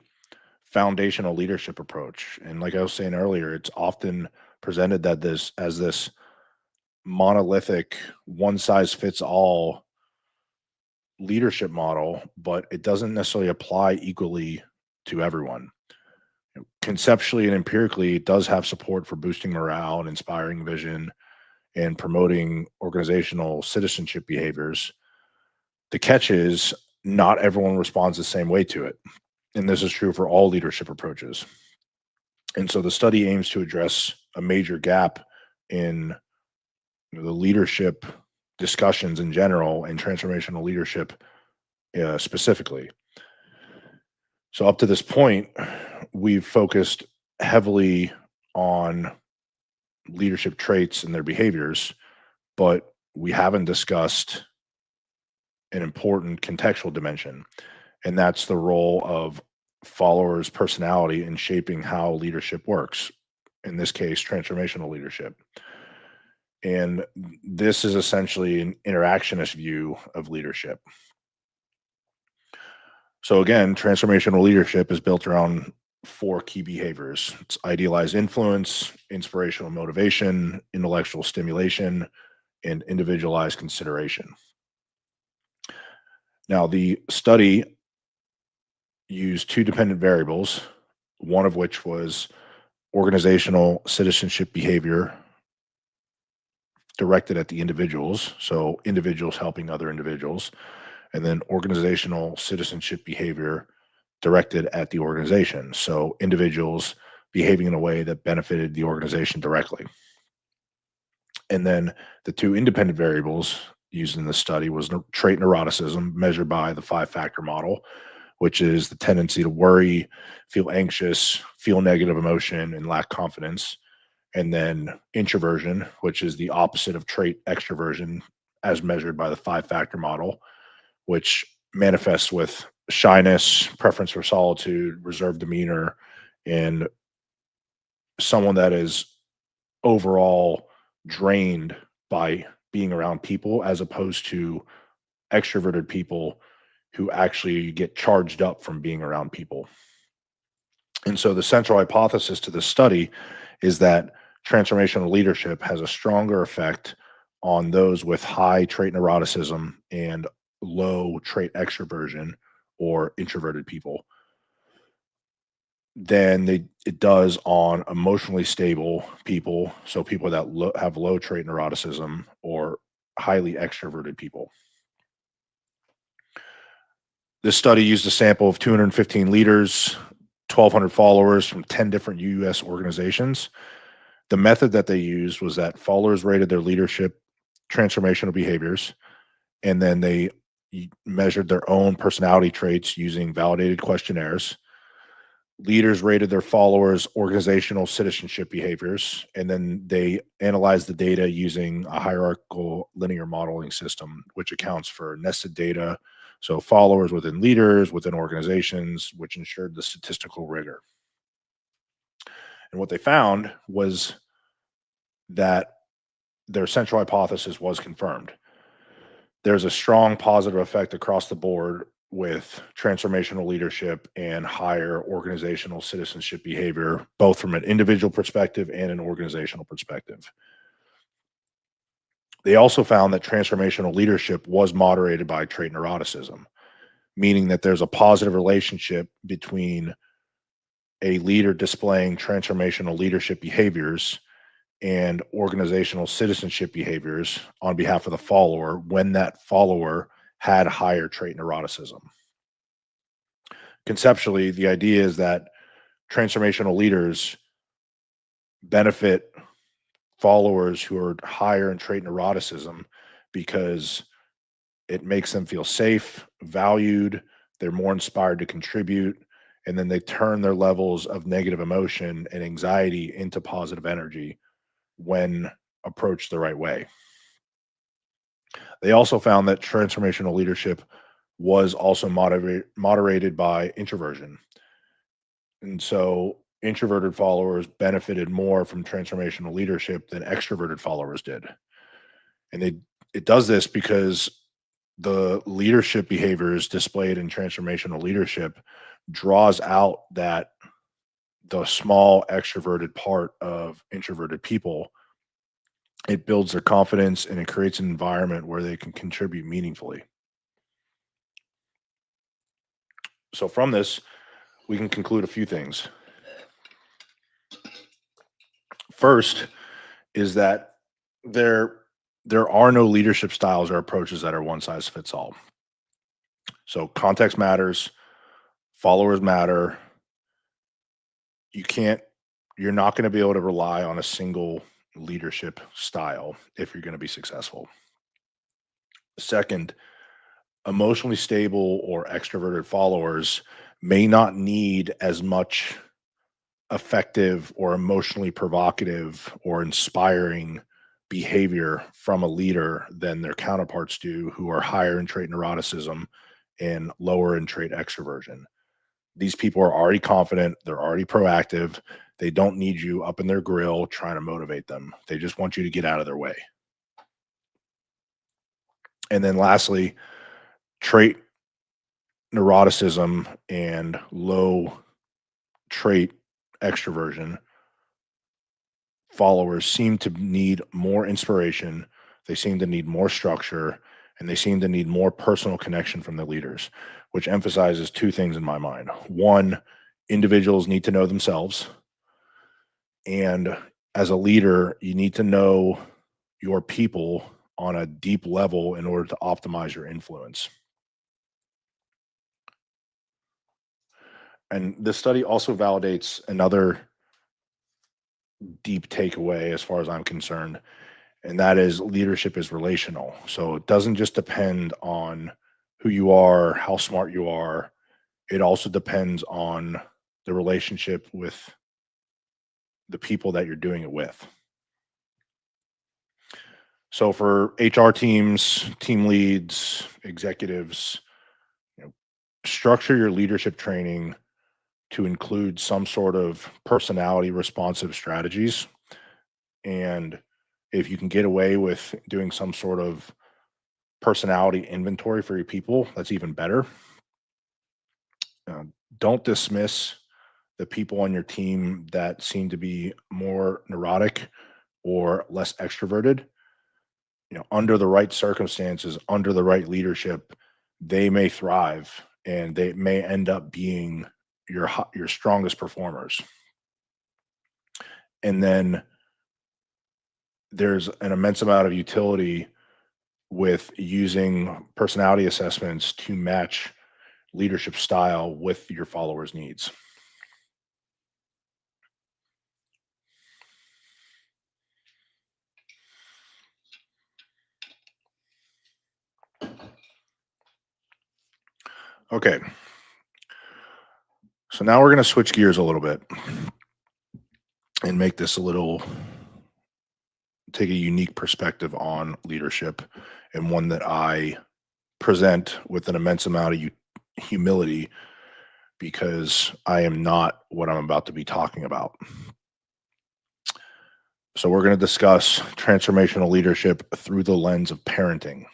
foundational leadership approach. And like I was saying earlier, it's often presented that this as this monolithic, one size fits all leadership model, but it doesn't necessarily apply equally to everyone. Conceptually and empirically, it does have support for boosting morale and inspiring vision and promoting organizational citizenship behaviors. The catch is not everyone responds the same way to it. And this is true for all leadership approaches. And so the study aims to address a major gap in the leadership discussions in general and transformational leadership specifically. So up to this point, we've focused heavily on leadership traits and their behaviors, but we haven't discussed an important contextual dimension, and that's the role of followers' personality in shaping how leadership works. In this case, transformational leadership. And this is essentially an interactionist view of leadership. So again, transformational leadership is built around four key behaviors. It's idealized influence, inspirational motivation, intellectual stimulation, and individualized consideration. Now, the study used two dependent variables, one of which was organizational citizenship behavior directed at the individuals, so individuals helping other individuals, and then organizational citizenship behavior directed at the organization, so individuals behaving in a way that benefited the organization directly. And then the two independent variables used in the study was trait neuroticism, measured by the five-factor model, which is the tendency to worry, feel anxious, feel negative emotion, and lack confidence. And then introversion, which is the opposite of trait extroversion, as measured by the five-factor model, which manifests with shyness, preference for solitude, reserved demeanor, and someone that is overall drained by being around people, as opposed to extroverted people who actually get charged up from being around people. And so the central hypothesis to this study is that transformational leadership has a stronger effect on those with high trait neuroticism and low trait extroversion or introverted people than it does on emotionally stable people, so people that have low trait neuroticism or highly extroverted people. This study used a sample of 215 leaders, 1,200 followers from 10 different US organizations. The method that they used was that followers rated their leadership transformational behaviors, and then they measured their own personality traits using validated questionnaires. Leaders rated their followers' organizational citizenship behaviors, and then they analyzed the data using a hierarchical linear modeling system, which accounts for nested data. So, followers within leaders, within organizations, which ensured the statistical rigor. And what they found was that their central hypothesis was confirmed. There's a strong positive effect across the board with transformational leadership and higher organizational citizenship behavior, both from an individual perspective and an organizational perspective. They also found that transformational leadership was moderated by trait neuroticism, meaning that there's a positive relationship between a leader displaying transformational leadership behaviors and organizational citizenship behaviors on behalf of the follower when that follower had higher trait neuroticism. Conceptually, the idea is that transformational leaders benefit followers who are higher in trait neuroticism because it makes them feel safe, valued, they're more inspired to contribute, and then they turn their levels of negative emotion and anxiety into positive energy when approached the right way. They also found that transformational leadership was also moderated by introversion. And so introverted followers benefited more from transformational leadership than extroverted followers did. And it does this because the leadership behaviors displayed in transformational leadership draws out that the small extroverted part of introverted people. It builds their confidence and it creates an environment where they can contribute meaningfully. So from this, we can conclude a few things. First is that there are no leadership styles or approaches that are one size fits all. So context matters, followers matter. You're not going to be able to rely on a single leadership style if you're going to be successful. Second, emotionally stable or extroverted followers may not need as much effective or emotionally provocative or inspiring behavior from a leader than their counterparts do who are higher in trait neuroticism and lower in trait extroversion. These people are already confident, they're already proactive, they don't need you up in their grill trying to motivate them. They just want you to get out of their way. And then lastly, trait neuroticism and low trait extroversion followers seem to need more inspiration, they seem to need more structure, and they seem to need more personal connection from the leaders, which emphasizes two things in my mind. One, individuals need to know themselves. And as a leader, you need to know your people on a deep level in order to optimize your influence. And this study also validates another deep takeaway as far as I'm concerned, and that is leadership is relational. So it doesn't just depend on who you are, how smart you are. It also depends on the relationship with the people that you're doing it with. So for HR teams, team leads, executives, structure your leadership training to include some sort of personality responsive strategies. And if you can get away with doing some sort of personality inventory for your people, that's even better. Uh, don't dismiss the people on your team that seem to be more neurotic or less extroverted. Under the right circumstances, under the right leadership, they may thrive and they may end up being your strongest performers. And then there's an immense amount of utility with using personality assessments to match leadership style with your followers' needs. Okay. So now we're going to switch gears a little bit and make this take a unique perspective on leadership, and one that I present with an immense amount of humility, because I am not what I'm about to be talking about. So we're going to discuss transformational leadership through the lens of parenting.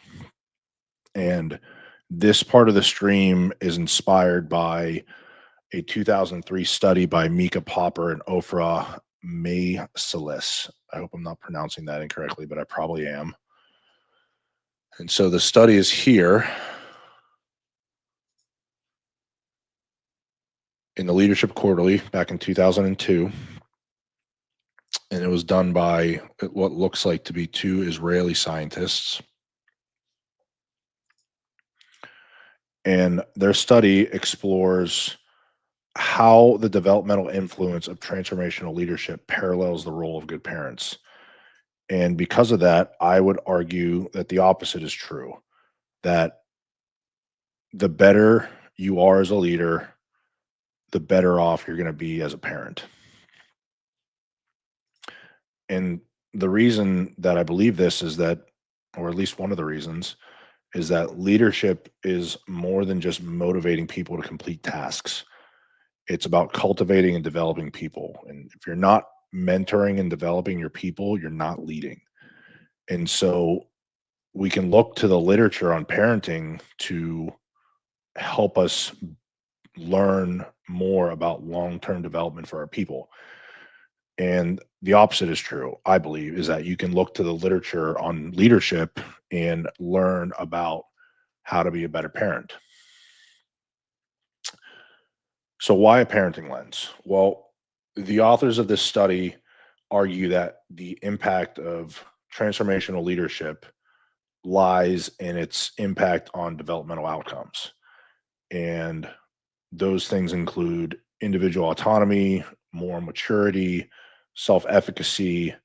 And this part of the stream is inspired by a 2003 study by Mika Popper and Ofra Maysalis. I hope I'm not pronouncing that incorrectly, but I probably am. And so the study is here in the Leadership Quarterly back in 2002. And it was done by what looks like to be two Israeli scientists. And their study explores how the developmental influence of transformational leadership parallels the role of good parents. And because of that, I would argue that the opposite is true, that the better you are as a leader, the better off you're going to be as a parent. And the reason that I believe this is that, or at least one of the reasons, is that leadership is more than just motivating people to complete tasks. It's about cultivating and developing people. And if you're not mentoring and developing your people, you're not leading. And so we can look to the literature on parenting to help us learn more about long-term development for our people. And the opposite is true, I believe, is that you can look to the literature on leadership and learn about how to be a better parent. So why a parenting lens? Well, the authors of this study argue that the impact of transformational leadership lies in its impact on developmental outcomes. And those things include individual autonomy, moral maturity, self-efficacy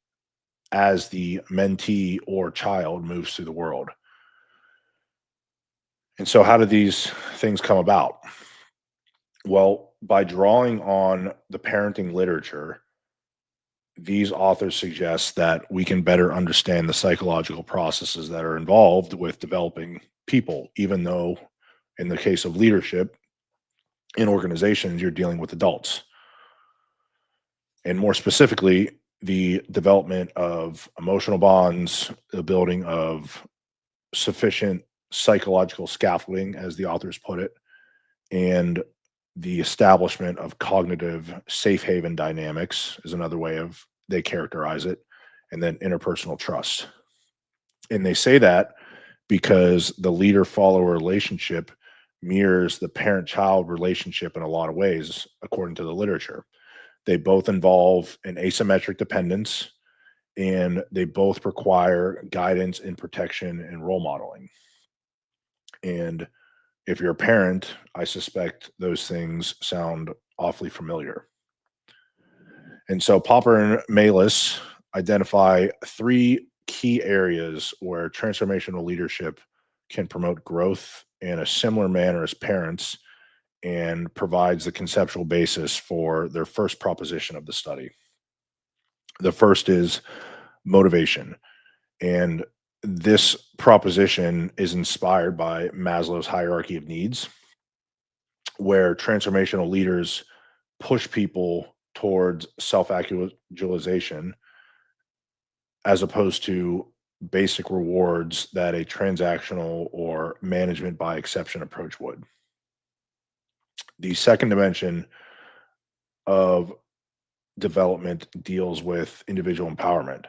as the mentee or child moves through the world. And so how do these things come about? Well, by drawing on the parenting literature, these authors suggest that we can better understand the psychological processes that are involved with developing people, even though in the case of leadership in organizations, you're dealing with adults. And more specifically, the development of emotional bonds, the building of sufficient psychological scaffolding, as the authors put it, and the establishment of cognitive safe haven dynamics is another way of they characterize it, and then interpersonal trust. And they say that because the leader follower relationship mirrors the parent child relationship in a lot of ways, according to the literature. They both involve an asymmetric dependence, and they both require guidance and protection and role modeling. And if you're a parent, I suspect those things sound awfully familiar. And so Popper and Malis identify three key areas where transformational leadership can promote growth in a similar manner as parents, and provides the conceptual basis for their first proposition of the study. The first is motivation. And this proposition is inspired by Maslow's hierarchy of needs, where transformational leaders push people towards self-actualization as opposed to basic rewards that a transactional or management by exception approach would. The second dimension of development deals with individual empowerment.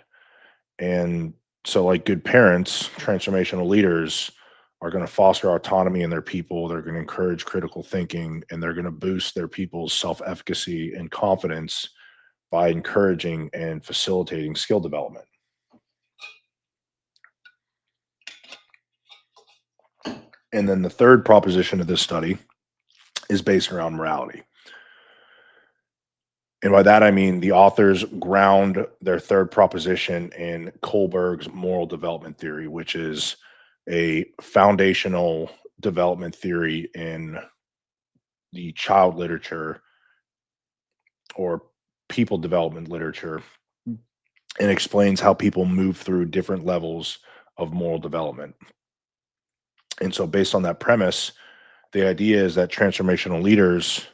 And so, like good parents, transformational leaders are going to foster autonomy in their people. They're going to encourage critical thinking, and they're going to boost their people's self-efficacy and confidence by encouraging and facilitating skill development. And then the third proposition of this study is based around morality. And by that, I mean the authors ground their third proposition in Kohlberg's moral development theory, which is a foundational development theory in the child literature or people development literature, and explains how people move through different levels of moral development. And so, based on that premise, the idea is that transformational leaders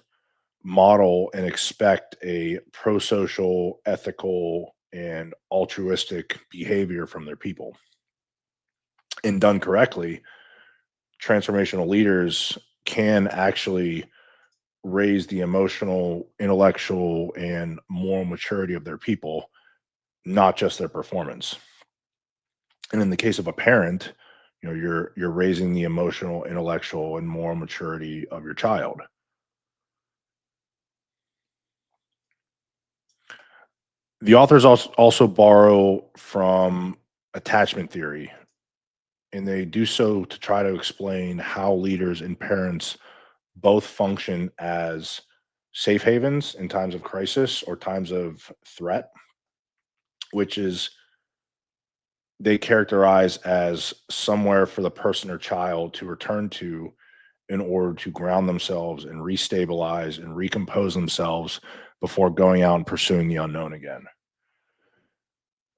model and expect a pro-social, ethical, and altruistic behavior from their people. And done correctly, transformational leaders can actually raise the emotional, intellectual, and moral maturity of their people, not just their performance. And in the case of a parent, you're raising the emotional, intellectual, and moral maturity of your child. The authors also borrow from attachment theory, and they do so to try to explain how leaders and parents both function as safe havens in times of crisis or times of threat, which is they characterize as somewhere for the person or child to return to in order to ground themselves and restabilize and recompose themselves before going out and pursuing the unknown again.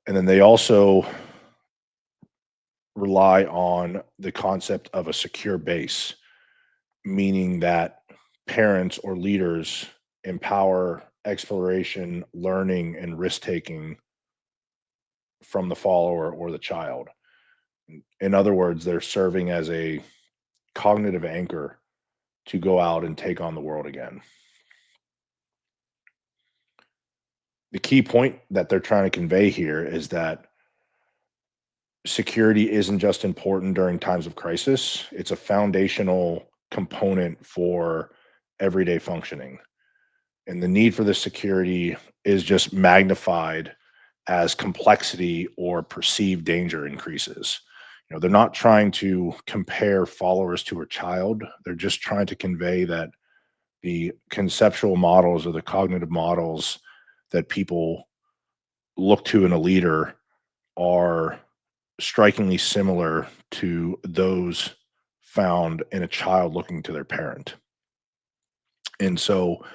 And then they also rely on the concept of a secure base, meaning that parents or leaders empower exploration, learning, and risk taking from the follower or the child. In other words, they're serving as a cognitive anchor to go out and take on the world again. The key point that they're trying to convey here is that security isn't just important during times of crisis, it's a foundational component for everyday functioning. And the need for this security is just magnified as complexity or perceived danger increases. They're not trying to compare followers to a child. They're just trying to convey that the conceptual models or the cognitive models that people look to in a leader are strikingly similar to those found in a child looking to their parent. And so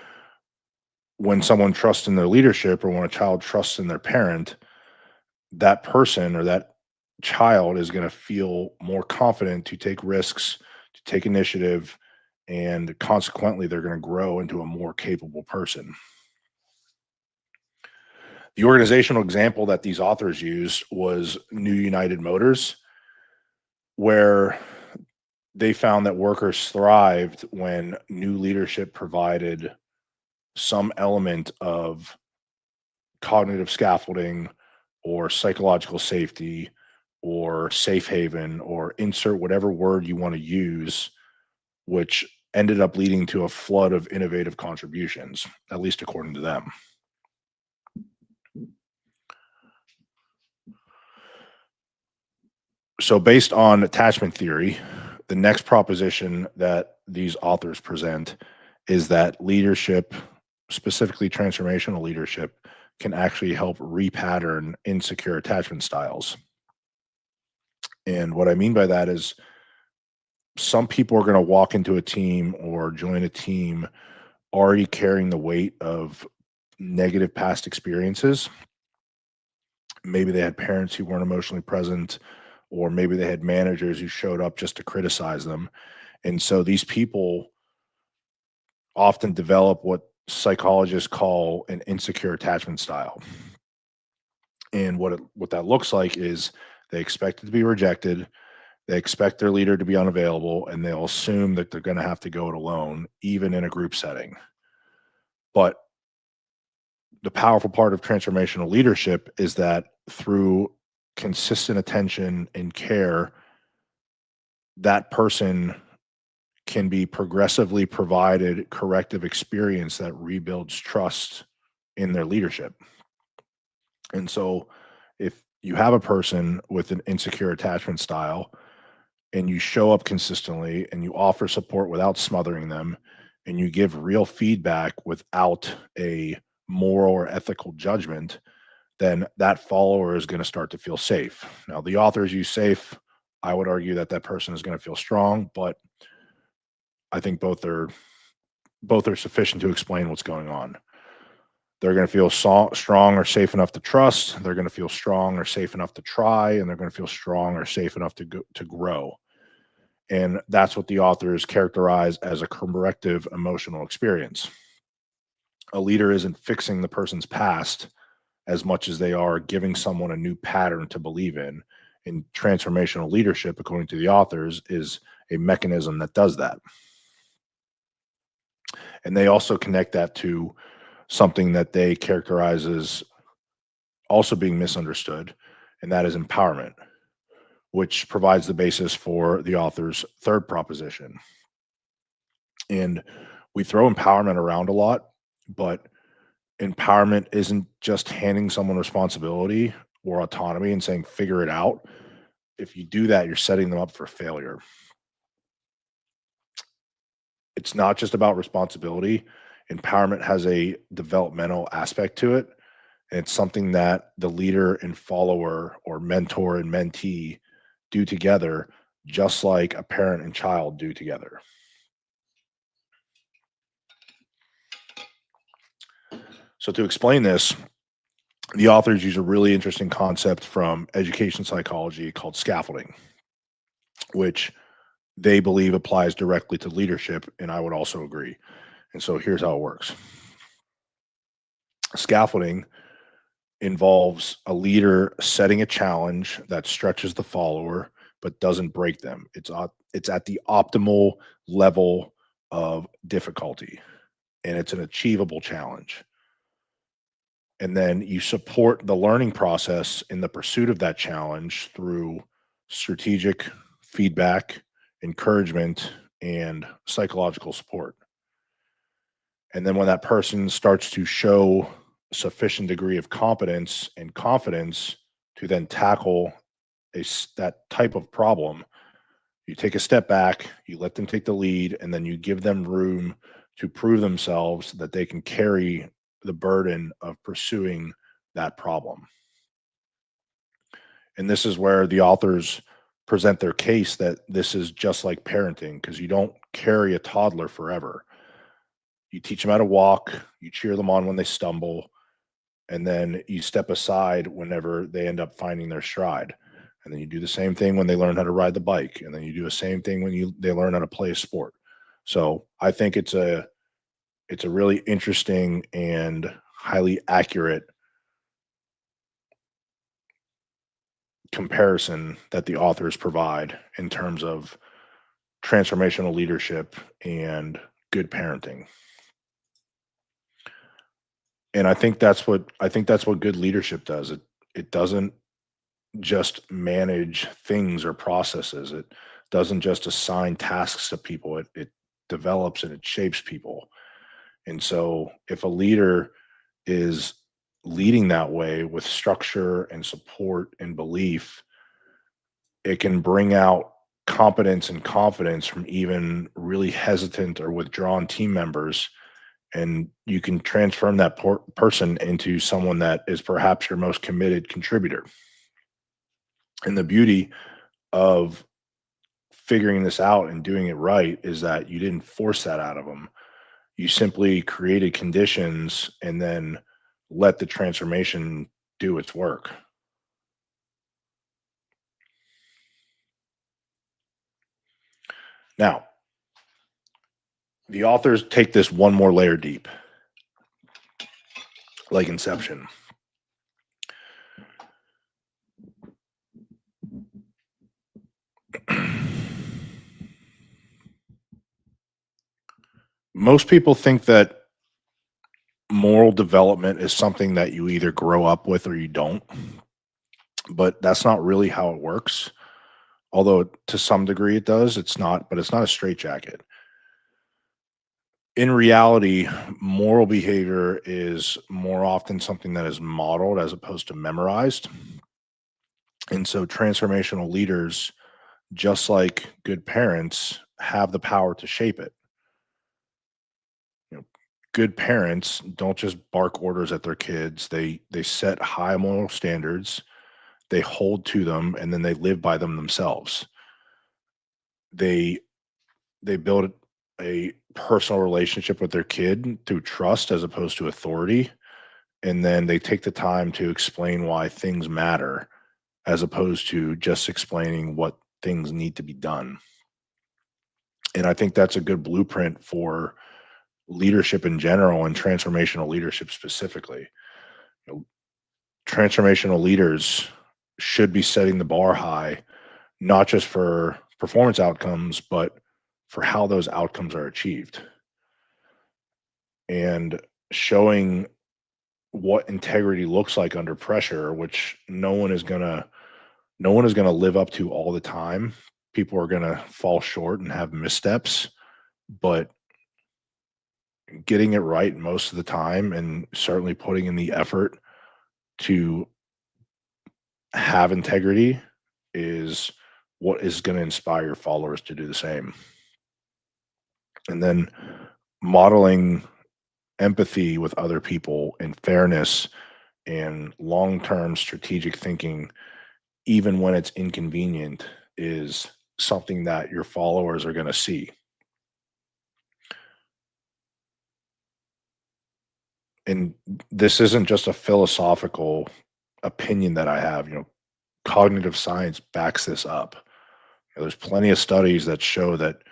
when someone trusts in their leadership or when a child trusts in their parent, that person or that child is going to feel more confident to take risks, to take initiative, and consequently, they're going to grow into a more capable person. The organizational example that these authors used was New United Motors, where they found that workers thrived when new leadership provided some element of cognitive scaffolding or psychological safety or safe haven or insert whatever word you want to use, which ended up leading to a flood of innovative contributions, at least according to them. So, based on attachment theory, the next proposition that these authors present is that leadership, specifically transformational leadership, can actually help repattern insecure attachment styles. And what I mean by that is some people are going to walk into a team or join a team already carrying the weight of negative past experiences. Maybe they had parents who weren't emotionally present, or maybe they had managers who showed up just to criticize them. And so these people often develop what psychologists call an insecure attachment style. And what that looks like is they expect it to be rejected, they expect their leader to be unavailable, and they'll assume that they're going to have to go it alone, even in a group setting. But the powerful part of transformational leadership is that through consistent attention and care, that person can be progressively provided corrective experience that rebuilds trust in their leadership. And so if you have a person with an insecure attachment style and you show up consistently and you offer support without smothering them and you give real feedback without a moral or ethical judgment, then that follower is going to start to feel safe. Now, the authors use safe. I would argue that that person is going to feel strong, but I think both are sufficient to explain what's going on. They're going to feel strong or safe enough to trust. They're going to feel strong or safe enough to try, and they're going to feel strong or safe enough to grow. And that's what the authors characterize as a corrective emotional experience. A leader isn't fixing the person's past as much as they are giving someone a new pattern to believe in. And transformational leadership, according to the authors, is a mechanism that does that. And they also connect that to something that they characterize as also being misunderstood, and that is empowerment, which provides the basis for the author's third proposition. And we throw empowerment around a lot, but empowerment isn't just handing someone responsibility or autonomy and saying, figure it out. If you do that, you're setting them up for failure. It's not just about responsibility. Empowerment has a developmental aspect to it. And it's something that the leader and follower or mentor and mentee do together, just like a parent and child do together. So, to explain this, the authors use a really interesting concept from education psychology called scaffolding, which they believe applies directly to leadership. And I would also agree. And so, here's how it works. Scaffolding involves a leader setting a challenge that stretches the follower but doesn't break them. It's at the optimal level of difficulty, and it's an achievable challenge. And then you support the learning process in the pursuit of that challenge through strategic feedback, encouragement, and psychological support. And then when that person starts to show sufficient degree of competence and confidence to then tackle that type of problem, you take a step back, you let them take the lead, and then you give them room to prove themselves that they can carry the burden of pursuing that problem. And this is where the authors present their case that this is just like parenting, because you don't carry a toddler forever. You teach them how to walk, you cheer them on when they stumble, and then you step aside whenever they end up finding their stride. And then you do the same thing when they learn how to ride the bike, and then you do the same thing when they learn how to play a sport. So I think it's a really interesting and highly accurate comparison that the authors provide in terms of transformational leadership and good parenting. And I think that's what good leadership does. It doesn't just manage things or processes. It doesn't just assign tasks to people. It develops and it shapes people. And so if a leader is leading that way with structure and support and belief, it can bring out competence and confidence from even really hesitant or withdrawn team members. And you can transform that person into someone that is perhaps your most committed contributor. And the beauty of figuring this out and doing it right is that you didn't force that out of them. You simply created conditions and then let the transformation do its work. Now, the authors take this one more layer deep, like Inception. Most people think that moral development is something that you either grow up with or you don't, but that's not really how it works. Although to some degree it does, it's not a straitjacket. In reality, moral behavior is more often something that is modeled as opposed to memorized. And so transformational leaders, just like good parents, have the power to shape it. good parents don't just bark orders at their kids. They set high moral standards, they hold to them, and then they live by them themselves. They they build a personal relationship with their kid through trust as opposed to authority, and then they take the time to explain why things matter as opposed to just explaining what things need to be done. And I think that's a good blueprint for leadership in general and transformational leadership specifically. You know, transformational leaders should be setting the bar high, not just for performance outcomes, but for how those outcomes are achieved and showing what integrity looks like under pressure, which no one is going to live up to all the time. People are going to fall short and have missteps, but getting it right most of the time and certainly putting in the effort to have integrity is what is going to inspire your followers to do the same. And then modeling empathy with other people and fairness and long-term strategic thinking, even when it's inconvenient, is something that your followers are going to see. And this isn't just a philosophical opinion that I have. Cognitive science backs this up. There's plenty of studies that show that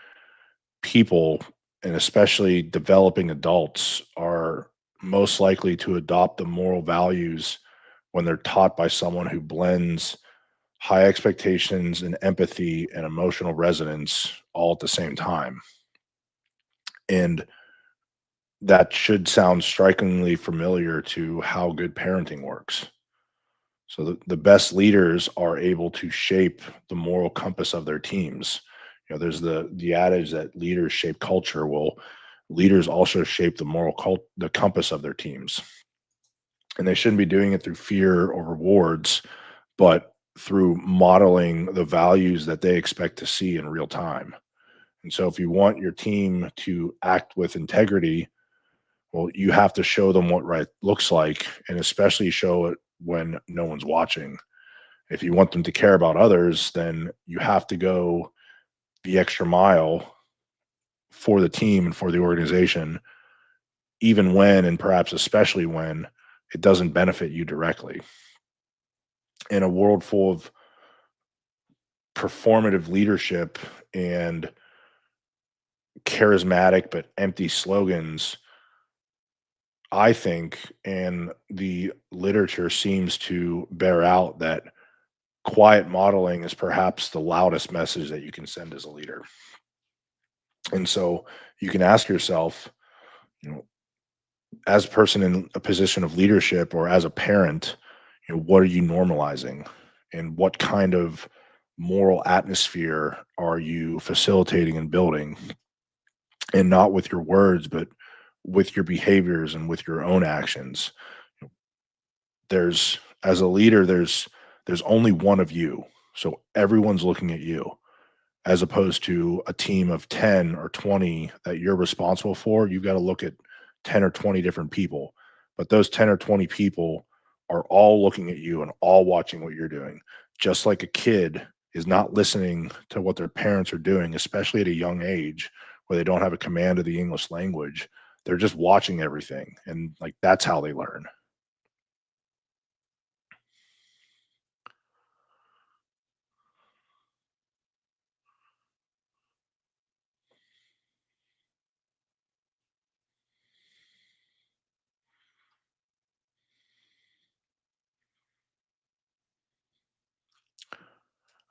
people, and especially developing adults, are most likely to adopt the moral values when they're taught by someone who blends high expectations and empathy and emotional resonance all at the same time. And that should sound strikingly familiar to how good parenting works. So the best leaders are able to shape the moral compass of their teams. There's the adage that leaders shape culture. Well, leaders also shape the compass of their teams. And they shouldn't be doing it through fear or rewards, but through modeling the values that they expect to see in real time. And so if you want your team to act with integrity, well, you have to show them what right looks like, and especially show it when no one's watching. If you want them to care about others, then you have to go the extra mile for the team and for the organization, even when, and perhaps especially when, it doesn't benefit you directly. In a world full of performative leadership and charismatic but empty slogans, I think, and the literature seems to bear out, that quiet modeling is perhaps the loudest message that you can send as a leader. And so you can ask yourself, you know, as a person in a position of leadership or as a parent, what are you normalizing? And what kind of moral atmosphere are you facilitating and building? And not with your words, but with your behaviors and with your own actions. As a leader, there's only one of you. So everyone's looking at you, as opposed to a team of 10 or 20 that you're responsible for. You've got to look at 10 or 20 different people, but those 10 or 20 people are all looking at you and all watching what you're doing. Just like a kid is not listening to what their parents are doing, especially at a young age where they don't have a command of the English language. They're just watching everything, and like that's how they learn.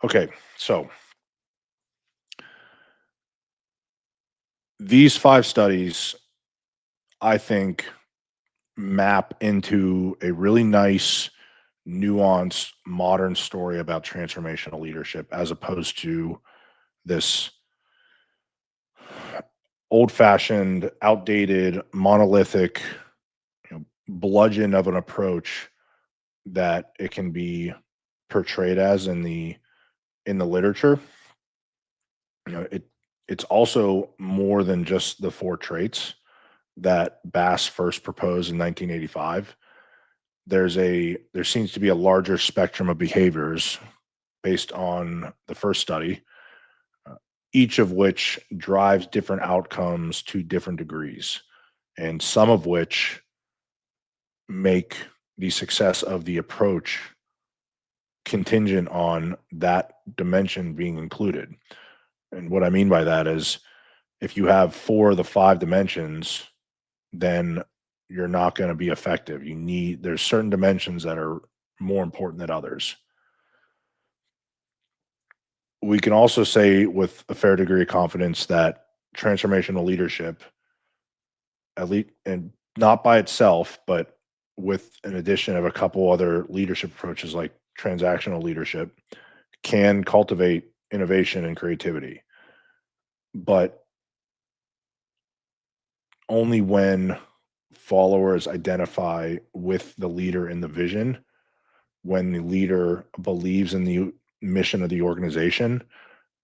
Okay, so these 5 studies, I think, map into a really nice, nuanced, modern story about transformational leadership, as opposed to this old-fashioned, outdated, monolithic, bludgeon of an approach that it can be portrayed as in the literature. It's also more than just the 4 traits. that Bass first proposed in 1985, there seems to be a larger spectrum of behaviors based on the first study, uh, each of which drives different outcomes to different degrees, and some of which make the success of the approach contingent on that dimension being included. And what I mean by that is if you have four of the five dimensions, then you're not going to be effective. There's certain dimensions that are more important than others. We can also say with a fair degree of confidence that transformational leadership, at least, and not by itself, but with an addition of a couple other leadership approaches like transactional leadership, can cultivate innovation and creativity, but only when followers identify with the leader in the vision, when the leader believes in the mission of the organization,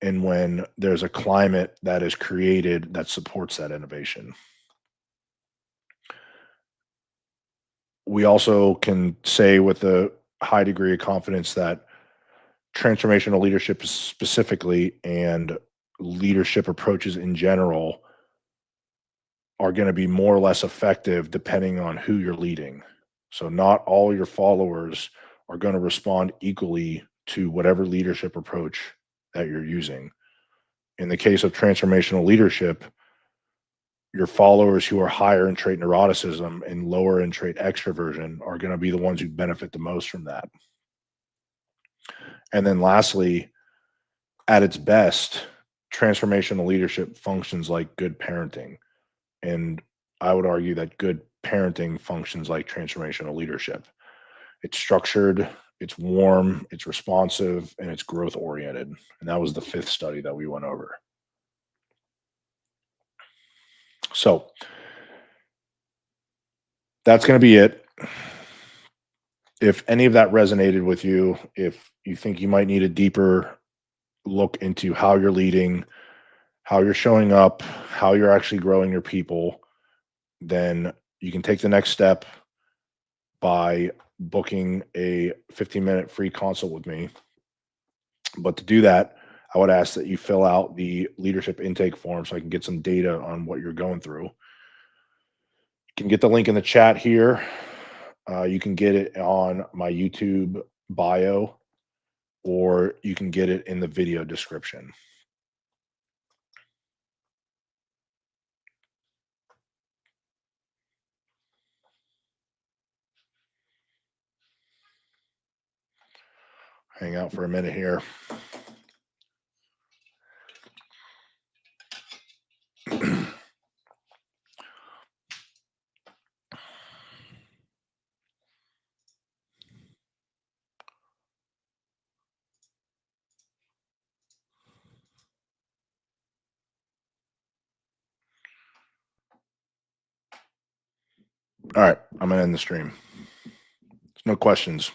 and when there's a climate that is created that supports that innovation. We also can say with a high degree of confidence that transformational leadership specifically and leadership approaches in general are going to be more or less effective depending on who you're leading. So not all your followers are going to respond equally to whatever leadership approach that you're using. In the case of transformational leadership, your followers who are higher in trait neuroticism and lower in trait extroversion are going to be the ones who benefit the most from that. And then lastly, at its best, transformational leadership functions like good parenting. And I would argue that good parenting functions like transformational leadership. It's structured, it's warm, it's responsive, and it's growth oriented. And that was the fifth study that we went over. So that's going to be it. If any of that resonated with you, if you think you might need a deeper look into how you're leading, how you're showing up, how you're actually growing your people, then you can take the next step by booking a 15-minute free consult with me. But to do that, I would ask that you fill out the leadership intake form so I can get some data on what you're going through. You can get the link in the chat here. You can get it on my YouTube bio, or you can get it in the video description. Hang out for a minute here. All right, I'm gonna end the stream. No questions.